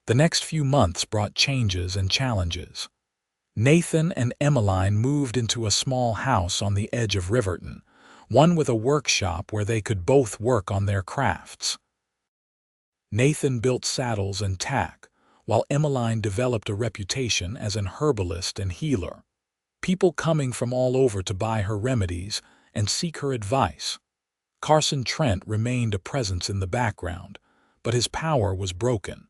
The next few months brought changes and challenges. Nathan and Emmeline moved into a small house on the edge of Riverton, one with a workshop where they could both work on their crafts. Nathan built saddles and tack, while Emmeline developed a reputation as an herbalist and healer. People coming from all over to buy her remedies and seek her advice. Carson Trent remained a presence in the background, but his power was broken.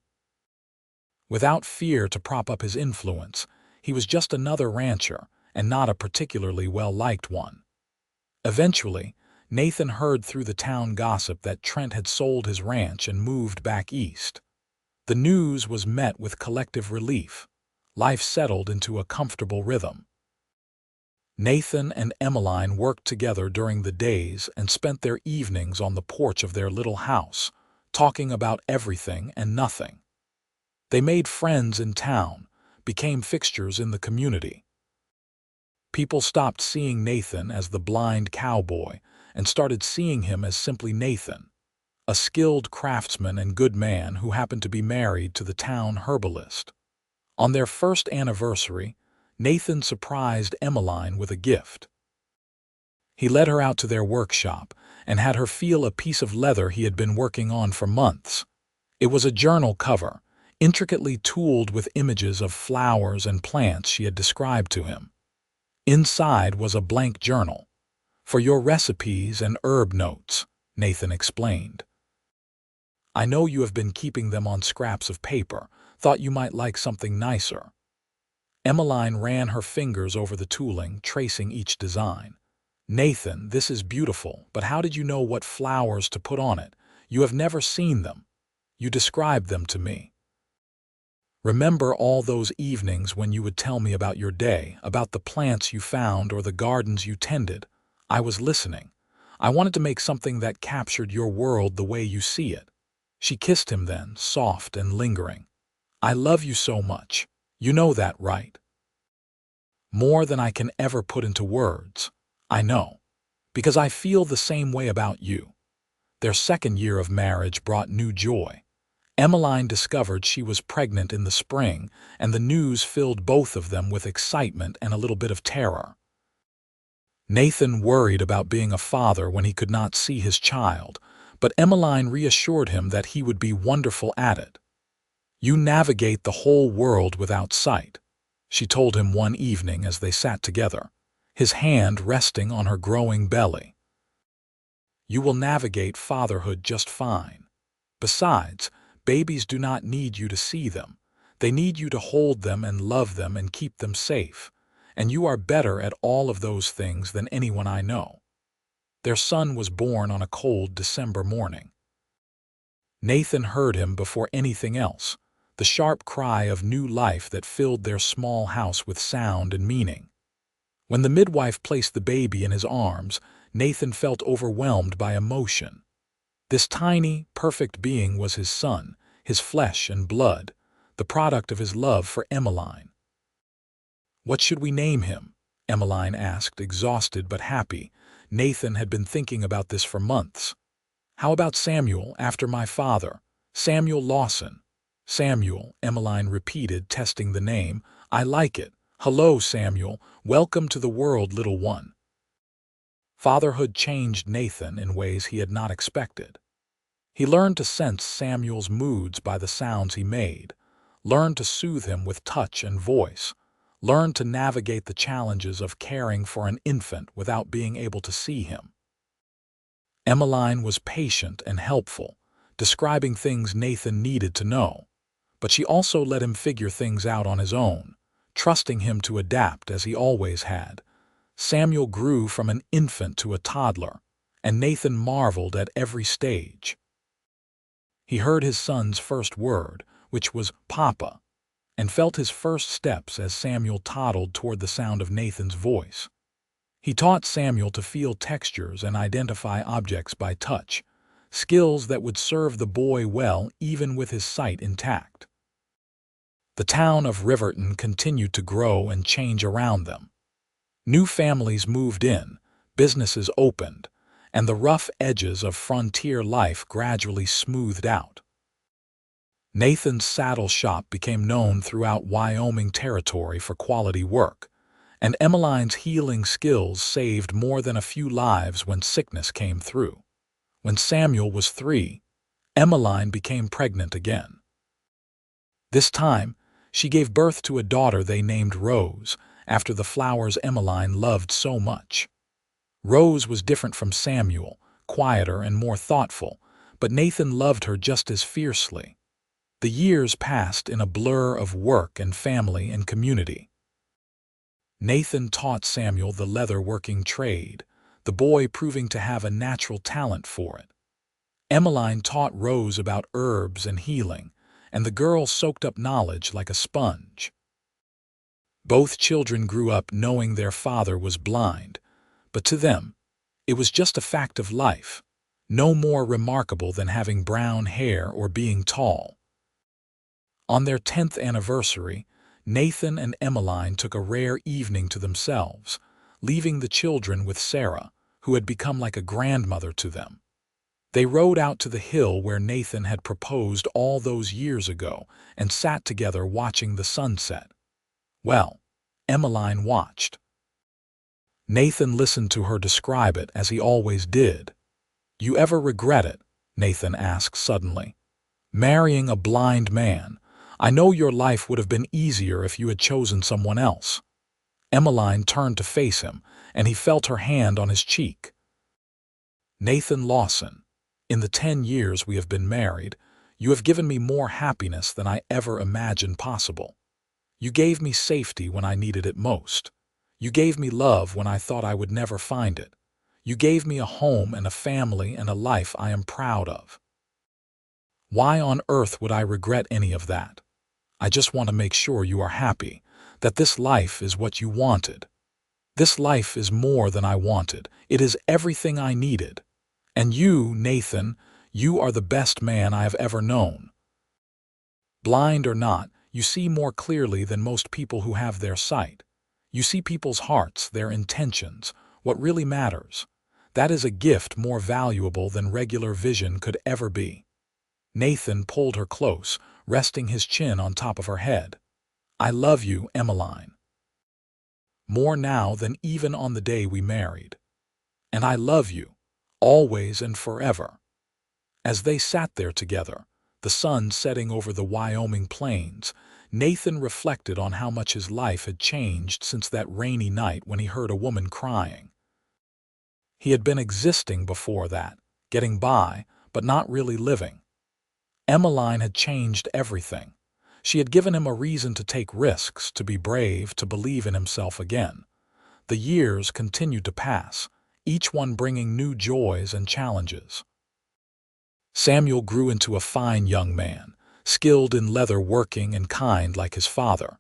Without fear to prop up his influence, he was just another rancher, and not a particularly well-liked one. Eventually, Nathan heard through the town gossip that Trent had sold his ranch and moved back east. The news was met with collective relief. Life settled into a comfortable rhythm. Nathan and Emmeline worked together during the days and spent their evenings on the porch of their little house, talking about everything and nothing. They made friends in town, became fixtures in the community. People stopped seeing Nathan as the blind cowboy and started seeing him as simply Nathan, a skilled craftsman and good man who happened to be married to the town herbalist. On their first anniversary, Nathan surprised Emmeline with a gift. He led her out to their workshop and had her feel a piece of leather he had been working on for months. It was a journal cover, intricately tooled with images of flowers and plants she had described to him. Inside was a blank journal. "For your recipes and herb notes," Nathan explained. "I know you have been keeping them on scraps of paper. Thought you might like something nicer." Emmeline ran her fingers over the tooling, tracing each design. "Nathan, this is beautiful, but how did you know what flowers to put on it? You have never seen them. You described them to me. Remember all those evenings when you would tell me about your day, about the plants you found or the gardens you tended? I was listening. I wanted to make something that captured your world the way you see it." She kissed him then, soft and lingering. "I love you so much. You know that, right? More than I can ever put into words. I know. Because I feel the same way about you." Their second year of marriage brought new joy. Emmeline discovered she was pregnant in the spring, and the news filled both of them with excitement and a little bit of terror. Nathan worried about being a father when he could not see his child, but Emmeline reassured him that he would be wonderful at it. "You navigate the whole world without sight," she told him one evening as they sat together, his hand resting on her growing belly. "You will navigate fatherhood just fine. Besides, babies do not need you to see them. They need you to hold them and love them and keep them safe. And you are better at all of those things than anyone I know." Their son was born on a cold December morning. Nathan heard him before anything else, the sharp cry of new life that filled their small house with sound and meaning. When the midwife placed the baby in his arms, Nathan felt overwhelmed by emotion. This tiny, perfect being was his son, his flesh and blood, the product of his love for Emmeline. "What should we name him?" Emmeline asked, exhausted but happy. Nathan had been thinking about this for months. "How about Samuel, after my father? Samuel Lawson." "Samuel," Emmeline repeated, testing the name. "I like it. Hello, Samuel. Welcome to the world, little one." Fatherhood changed Nathan in ways he had not expected. He learned to sense Samuel's moods by the sounds he made, learned to soothe him with touch and voice, learned to navigate the challenges of caring for an infant without being able to see him. Emmeline was patient and helpful, describing things Nathan needed to know, but she also let him figure things out on his own, trusting him to adapt as he always had. Samuel grew from an infant to a toddler, and Nathan marveled at every stage. He heard his son's first word, which was "Papa," and felt his first steps as Samuel toddled toward the sound of Nathan's voice. He taught Samuel to feel textures and identify objects by touch, skills that would serve the boy well even with his sight intact. The town of Riverton continued to grow and change around them. New families moved in, businesses opened, and the rough edges of frontier life gradually smoothed out. Nathan's saddle shop became known throughout Wyoming territory for quality work, and Emmeline's healing skills saved more than a few lives when sickness came through. When Samuel was 3, Emmeline became pregnant again. This time, she gave birth to a daughter they named Rose, after the flowers Emmeline loved so much. Rose was different from Samuel, quieter and more thoughtful, but Nathan loved her just as fiercely. The years passed in a blur of work and family and community. Nathan taught Samuel the leather-working trade, the boy proving to have a natural talent for it. Emmeline taught Rose about herbs and healing, and the girl soaked up knowledge like a sponge. Both children grew up knowing their father was blind, but to them, it was just a fact of life, no more remarkable than having brown hair or being tall. On their 10th anniversary, Nathan and Emmeline took a rare evening to themselves, leaving the children with Sarah, who had become like a grandmother to them. They rode out to the hill where Nathan had proposed all those years ago and sat together watching the sunset. Well, Emmeline watched. Nathan listened to her describe it as he always did. "You ever regret it?" Nathan asked suddenly. "Marrying a blind man. I know your life would have been easier if you had chosen someone else." Emmeline turned to face him, and he felt her hand on his cheek. "Nathan Lawson, in the 10 years we have been married, you have given me more happiness than I ever imagined possible. You gave me safety when I needed it most. You gave me love when I thought I would never find it. You gave me a home and a family and a life I am proud of. Why on earth would I regret any of that? I just want to make sure you are happy, that this life is what you wanted. This life is more than I wanted. It is everything I needed. And you, Nathan, you are the best man I have ever known. Blind or not, you see more clearly than most people who have their sight. You see people's hearts, their intentions, what really matters. That is a gift more valuable than regular vision could ever be." Nathan pulled her close, resting his chin on top of her head. "I love you, Emmeline. More now than even on the day we married. And I love you, always and forever." As they sat there together, the sun setting over the Wyoming plains, Nathan reflected on how much his life had changed since that rainy night when he heard a woman crying. He had been existing before that, getting by, but not really living. Emmeline had changed everything. She had given him a reason to take risks, to be brave, to believe in himself again. The years continued to pass, each one bringing new joys and challenges. Samuel grew into a fine young man, skilled in leather working and kind like his father.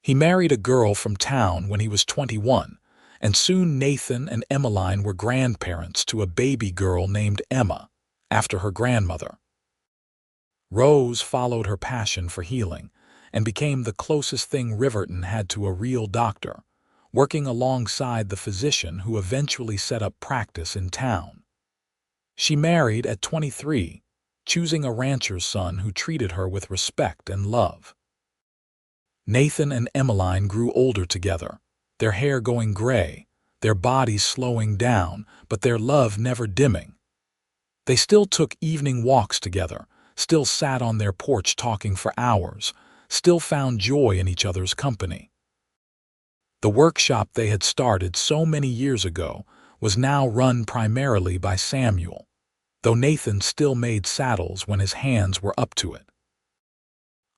He married a girl from town when he was 21, and soon Nathan and Emmeline were grandparents to a baby girl named Emma, after her grandmother. Rose followed her passion for healing and became the closest thing Riverton had to a real doctor, working alongside the physician who eventually set up practice in town. She married at 23, choosing a rancher's son who treated her with respect and love. Nathan and Emmeline grew older together, their hair going gray, their bodies slowing down, but their love never dimming. They still took evening walks together, still sat on their porch talking for hours, still found joy in each other's company. The workshop they had started so many years ago was now run primarily by Samuel, though Nathan still made saddles when his hands were up to it.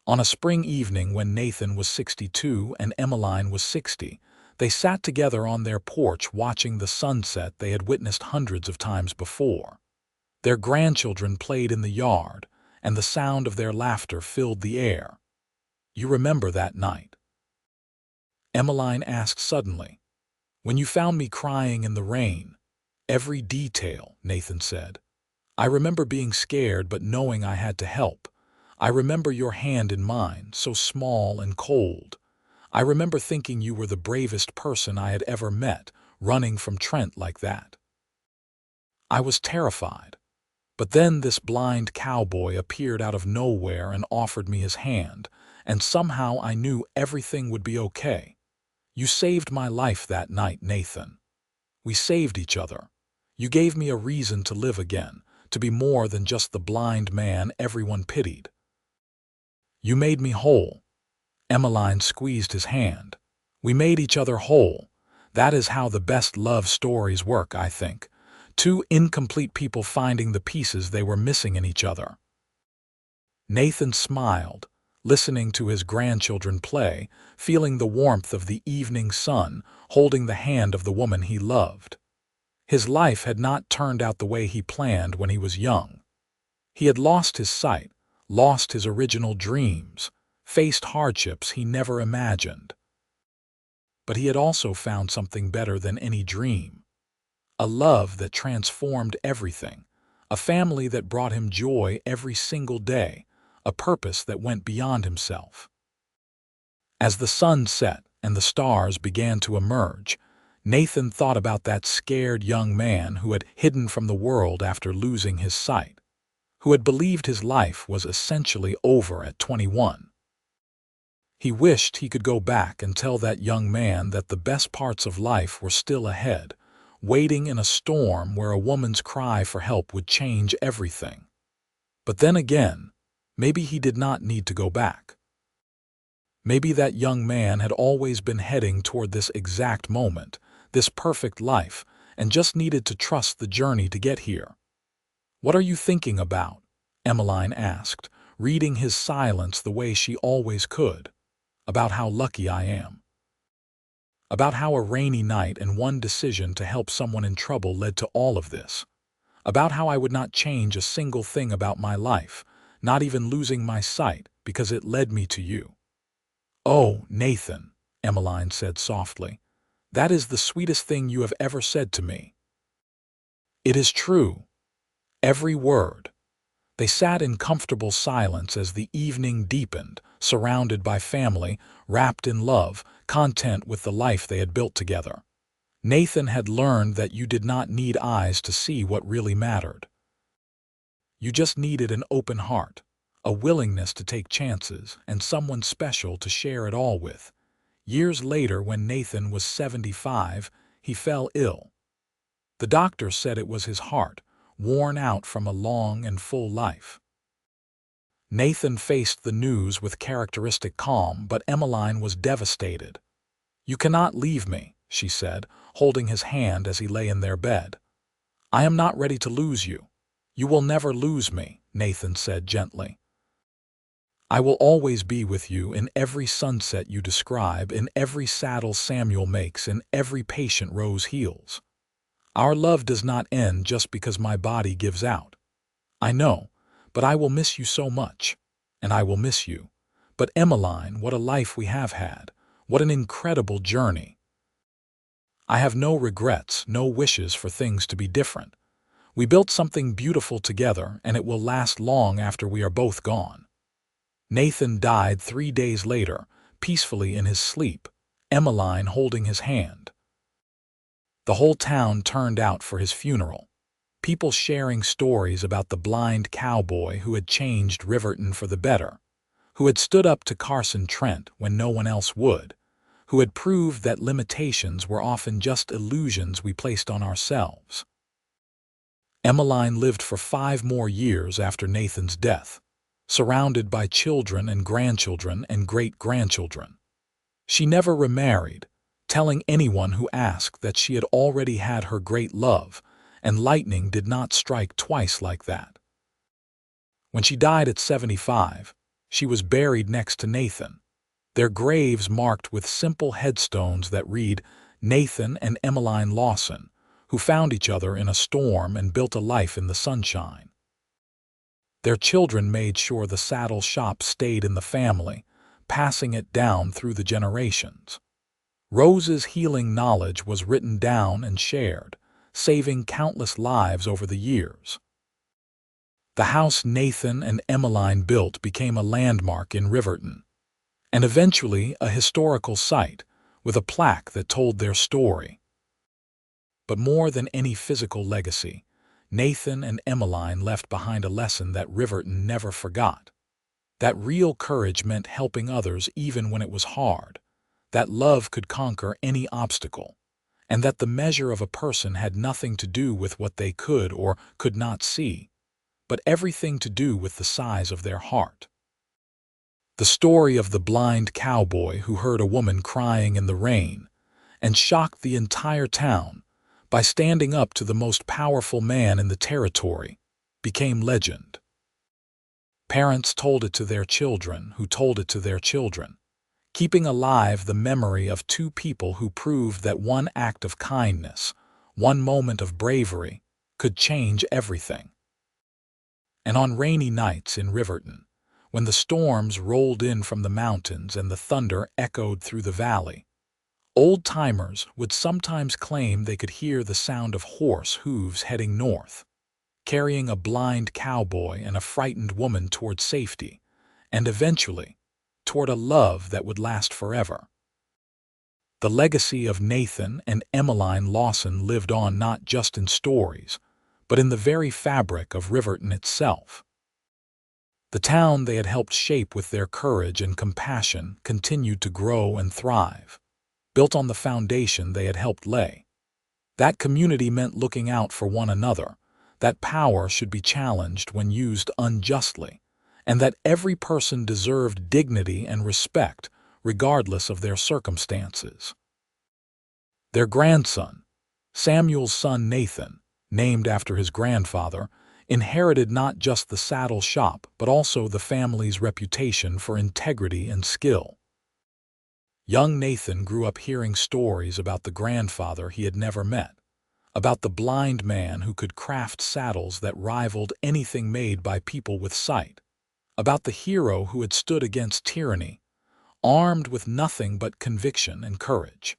On a spring evening when Nathan was 62 and Emmeline was 60, they sat together on their porch watching the sunset they had witnessed hundreds of times before. Their grandchildren played in the yard, and the sound of their laughter filled the air. "You remember that night?" Emmeline asked suddenly. "When you found me crying in the rain." "Every detail," Nathan said. "I remember being scared but knowing I had to help. I remember your hand in mine, so small and cold. I remember thinking you were the bravest person I had ever met, running from Trent like that. I was terrified. But then this blind cowboy appeared out of nowhere and offered me his hand, and somehow I knew everything would be okay. You saved my life that night, Nathan. We saved each other. You gave me a reason to live again, to be more than just the blind man everyone pitied. You made me whole." Emmeline squeezed his hand. "We made each other whole. That is how the best love stories work, I think. Two incomplete people finding the pieces they were missing in each other." Nathan smiled, listening to his grandchildren play, feeling the warmth of the evening sun, holding the hand of the woman he loved. His life had not turned out the way he planned when he was young. He had lost his sight, lost his original dreams, faced hardships he never imagined. But he had also found something better than any dream. A love that transformed everything, a family that brought him joy every single day, a purpose that went beyond himself. As the sun set and the stars began to emerge, Nathan thought about that scared young man who had hidden from the world after losing his sight, who had believed his life was essentially over at 21. He wished he could go back and tell that young man that the best parts of life were still ahead, waiting in a storm where a woman's cry for help would change everything. But then again, maybe he did not need to go back. Maybe that young man had always been heading toward this exact moment, this perfect life, and just needed to trust the journey to get here. "What are you thinking about?" Emmeline asked, reading his silence the way she always could. "About how lucky I am. About how a rainy night and one decision to help someone in trouble led to all of this. About how I would not change a single thing about my life, not even losing my sight, because it led me to you." "Oh, Nathan," Emmeline said softly, "that is the sweetest thing you have ever said to me." "It is true. Every word." They sat in comfortable silence as the evening deepened, surrounded by family, wrapped in love, content with the life they had built together. Nathan had learned that you did not need eyes to see what really mattered. You just needed an open heart, a willingness to take chances, and someone special to share it all with. Years later, when Nathan was 75, he fell ill. The doctor said it was his heart, worn out from a long and full life. Nathan faced the news with characteristic calm, but Emmeline was devastated. "You cannot leave me," she said, holding his hand as he lay in their bed. "I am not ready to lose you." "You will never lose me," Nathan said gently. "I will always be with you in every sunset you describe, in every saddle Samuel makes, in every patient Rose heals. Our love does not end just because my body gives out. I know, but I will miss you so much, and I will miss you. But Emmeline, what a life we have had. What an incredible journey." I have no regrets, no wishes for things to be different. We built something beautiful together, and it will last long after we are both gone." Nathan died 3 days later, peacefully in his sleep, Emmeline holding his hand. The whole town turned out for his funeral, people sharing stories about the blind cowboy who had changed Riverton for the better, who had stood up to Carson Trent when no one else would, who had proved that limitations were often just illusions we placed on ourselves. Emmeline lived for 5 more years after Nathan's death, surrounded by children and grandchildren and great-grandchildren. She never remarried, telling anyone who asked that she had already had her great love, and lightning did not strike twice like that. When she died at 75, she was buried next to Nathan, their graves marked with simple headstones that read, "Nathan and Emmeline Lawson, who found each other in a storm and built a life in the sunshine." Their children made sure the saddle shop stayed in the family, passing it down through the generations. Rose's healing knowledge was written down and shared, saving countless lives over the years. The house Nathan and Emmeline built became a landmark in Riverton, and eventually a historical site with a plaque that told their story. But more than any physical legacy, Nathan and Emmeline left behind a lesson that Riverton never forgot. That real courage meant helping others even when it was hard, that love could conquer any obstacle, and that the measure of a person had nothing to do with what they could or could not see, but everything to do with the size of their heart. The story of the blind cowboy who heard a woman crying in the rain and shocked the entire town by standing up to the most powerful man in the territory became legend. Parents told it to their children, who told it to their children, keeping alive the memory of 2 people who proved that one act of kindness, one moment of bravery, could change everything. And on rainy nights in Riverton, when the storms rolled in from the mountains and the thunder echoed through the valley, old-timers would sometimes claim they could hear the sound of horse hooves heading north, carrying a blind cowboy and a frightened woman toward safety, and eventually toward a love that would last forever. The legacy of Nathan and Emmeline Lawson lived on not just in stories, but in the very fabric of Riverton itself. The town they had helped shape with their courage and compassion continued to grow and thrive, built on the foundation they had helped lay. That community meant looking out for one another, that power should be challenged when used unjustly, and that every person deserved dignity and respect regardless of their circumstances. Their grandson, Samuel's son Nathan, named after his grandfather, inherited not just the saddle shop but also the family's reputation for integrity and skill. Young Nathan grew up hearing stories about the grandfather he had never met, about the blind man who could craft saddles that rivaled anything made by people with sight, about the hero who had stood against tyranny, armed with nothing but conviction and courage.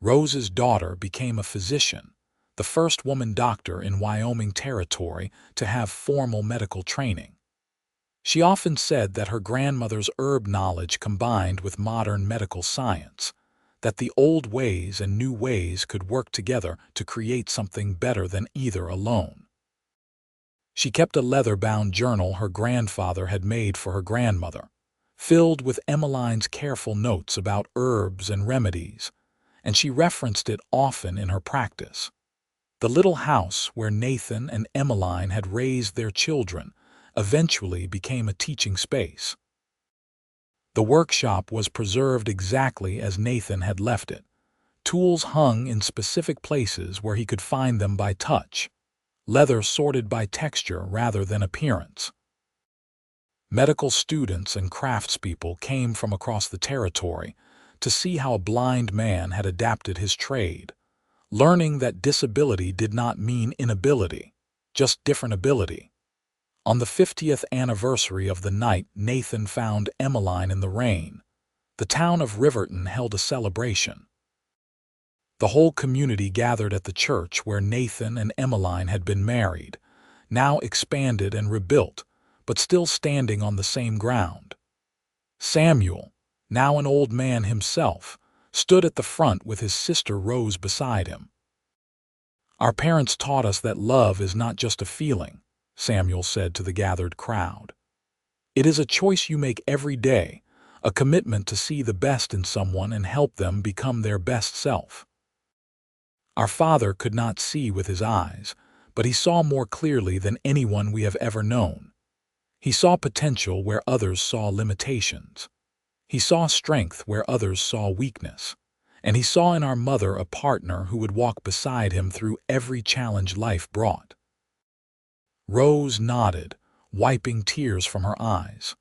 Rose's daughter became a physician, the first woman doctor in Wyoming territory to have formal medical training. She often said that her grandmother's herb knowledge combined with modern medical science, that the old ways and new ways could work together to create something better than either alone. She kept a leather-bound journal her grandfather had made for her grandmother, filled with Emmeline's careful notes about herbs and remedies, and she referenced it often in her practice. The little house where Nathan and Emmeline had raised their children eventually became a teaching space. The workshop was preserved exactly as Nathan had left it, tools hung in specific places where he could find them by touch, leather sorted by texture rather than appearance. Medical students and craftspeople came from across the territory to see how a blind man had adapted his trade, learning that disability did not mean inability, just different ability. On the 50th anniversary of the night Nathan found Emmeline in the rain, the town of Riverton held a celebration. The whole community gathered at the church where Nathan and Emmeline had been married, now expanded and rebuilt, but still standing on the same ground. Samuel, now an old man himself, stood at the front with his sister Rose beside him. "Our parents taught us that love is not just a feeling," Samuel said to the gathered crowd. "It is a choice you make every day, a commitment to see the best in someone and help them become their best self." Our father could not see with his eyes, but he saw more clearly than anyone we have ever known. He saw potential where others saw limitations. He saw strength where others saw weakness. And he saw in our mother a partner who would walk beside him through every challenge life brought. Rose nodded, wiping tears from her eyes.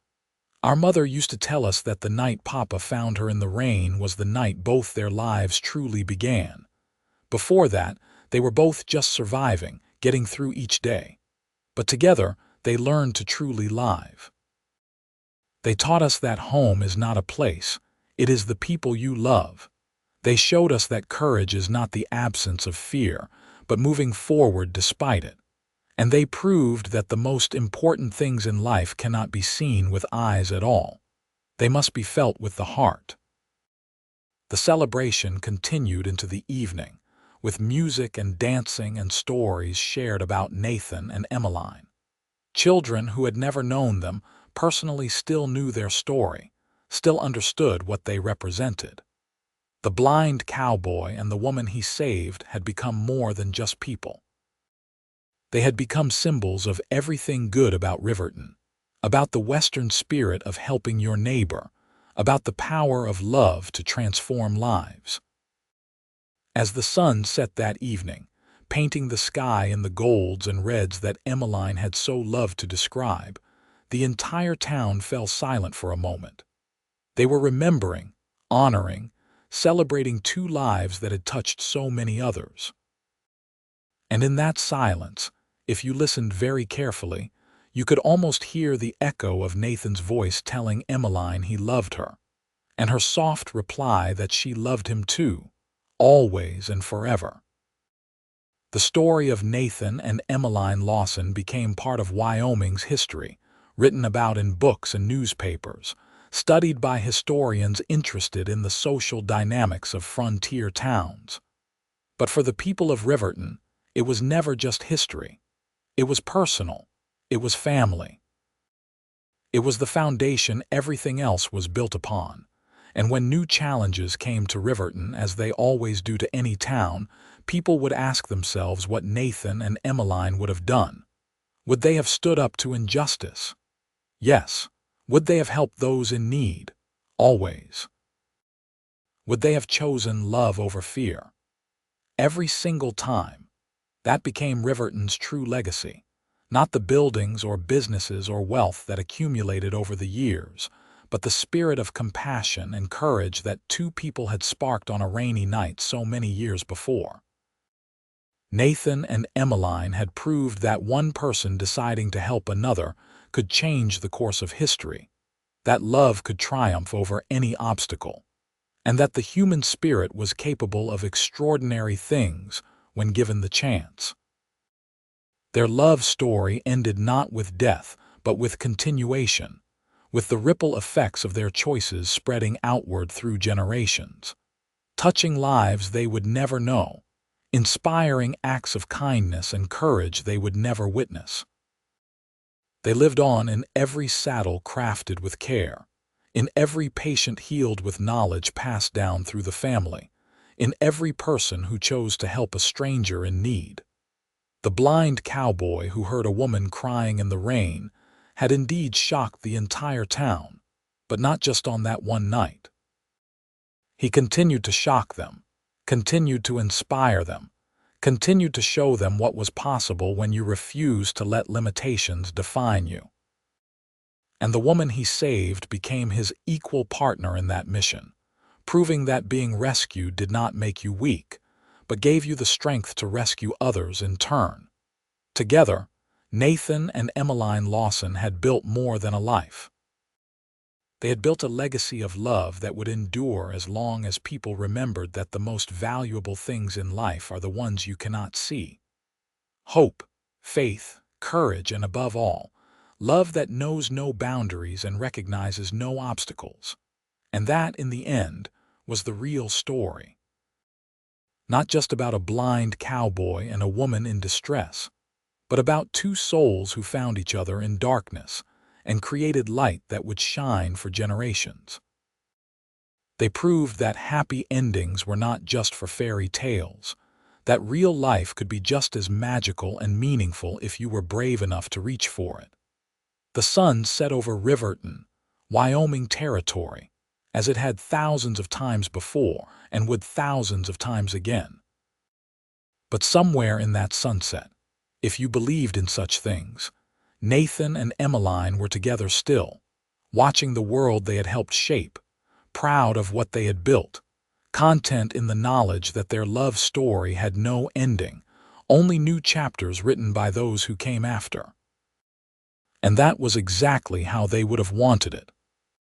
"Our mother used to tell us that the night Papa found her in the rain was the night both their lives truly began. Before that, they were both just surviving, getting through each day. But together, they learned to truly live. They taught us that home is not a place, it is the people you love. They showed us that courage is not the absence of fear, but moving forward despite it. And they proved that the most important things in life cannot be seen with eyes at all. They must be felt with the heart." The celebration continued into the evening, with music and dancing and stories shared about Nathan and Emmeline. Children who had never known them personally still knew their story, still understood what they represented. The blind cowboy and the woman he saved had become more than just people. They had become symbols of everything good about Riverton, about the Western spirit of helping your neighbor, about the power of love to transform lives. As the sun set that evening, painting the sky in the golds and reds that Emmeline had so loved to describe, the entire town fell silent for a moment. They were remembering, honoring, celebrating two lives that had touched so many others. And in that silence, if you listened very carefully, you could almost hear the echo of Nathan's voice telling Emmeline he loved her, and her soft reply that she loved him too, always and forever. The story of Nathan and Emmeline Lawson became part of Wyoming's history, written about in books and newspapers, studied by historians interested in the social dynamics of frontier towns. But for the people of Riverton, it was never just history. It was personal. It was family. It was the foundation everything else was built upon. And when new challenges came to Riverton, as they always do to any town, people would ask themselves what Nathan and Emmeline would have done. Would they have stood up to injustice? Yes. Would they have helped those in need? Always. Would they have chosen love over fear? Every single time. That became Riverton's true legacy. Not the buildings or businesses or wealth that accumulated over the years, but the spirit of compassion and courage that two people had sparked on a rainy night so many years before. Nathan and Emmeline had proved that one person deciding to help another could change the course of history, that love could triumph over any obstacle, and that the human spirit was capable of extraordinary things when given the chance. Their love story ended not with death, but with continuation, with the ripple effects of their choices spreading outward through generations, touching lives they would never know, inspiring acts of kindness and courage they would never witness. They lived on in every saddle crafted with care, in every patient healed with knowledge passed down through the family, in every person who chose to help a stranger in need. The blind cowboy who heard a woman crying in the rain had indeed shocked the entire town, but not just on that one night. He continued to shock them, continued to inspire them, continued to show them what was possible when you refused to let limitations define you. And the woman he saved became his equal partner in that mission, proving that being rescued did not make you weak, but gave you the strength to rescue others in turn. Together, Nathan and Emmeline Lawson had built more than a life. They had built a legacy of love that would endure as long as people remembered that the most valuable things in life are the ones you cannot see. Hope, faith, courage, and above all, love that knows no boundaries and recognizes no obstacles. And that, in the end, was the real story. Not just about a blind cowboy and a woman in distress, but about two souls who found each other in darkness and created light that would shine for generations. They proved that happy endings were not just for fairy tales, that real life could be just as magical and meaningful if you were brave enough to reach for it. The sun set over Riverton, Wyoming territory, as it had thousands of times before and would thousands of times again. But somewhere in that sunset, if you believed in such things, Nathan and Emmeline were together still, watching the world they had helped shape, proud of what they had built, content in the knowledge that their love story had no ending, only new chapters written by those who came after. And that was exactly how they would have wanted it.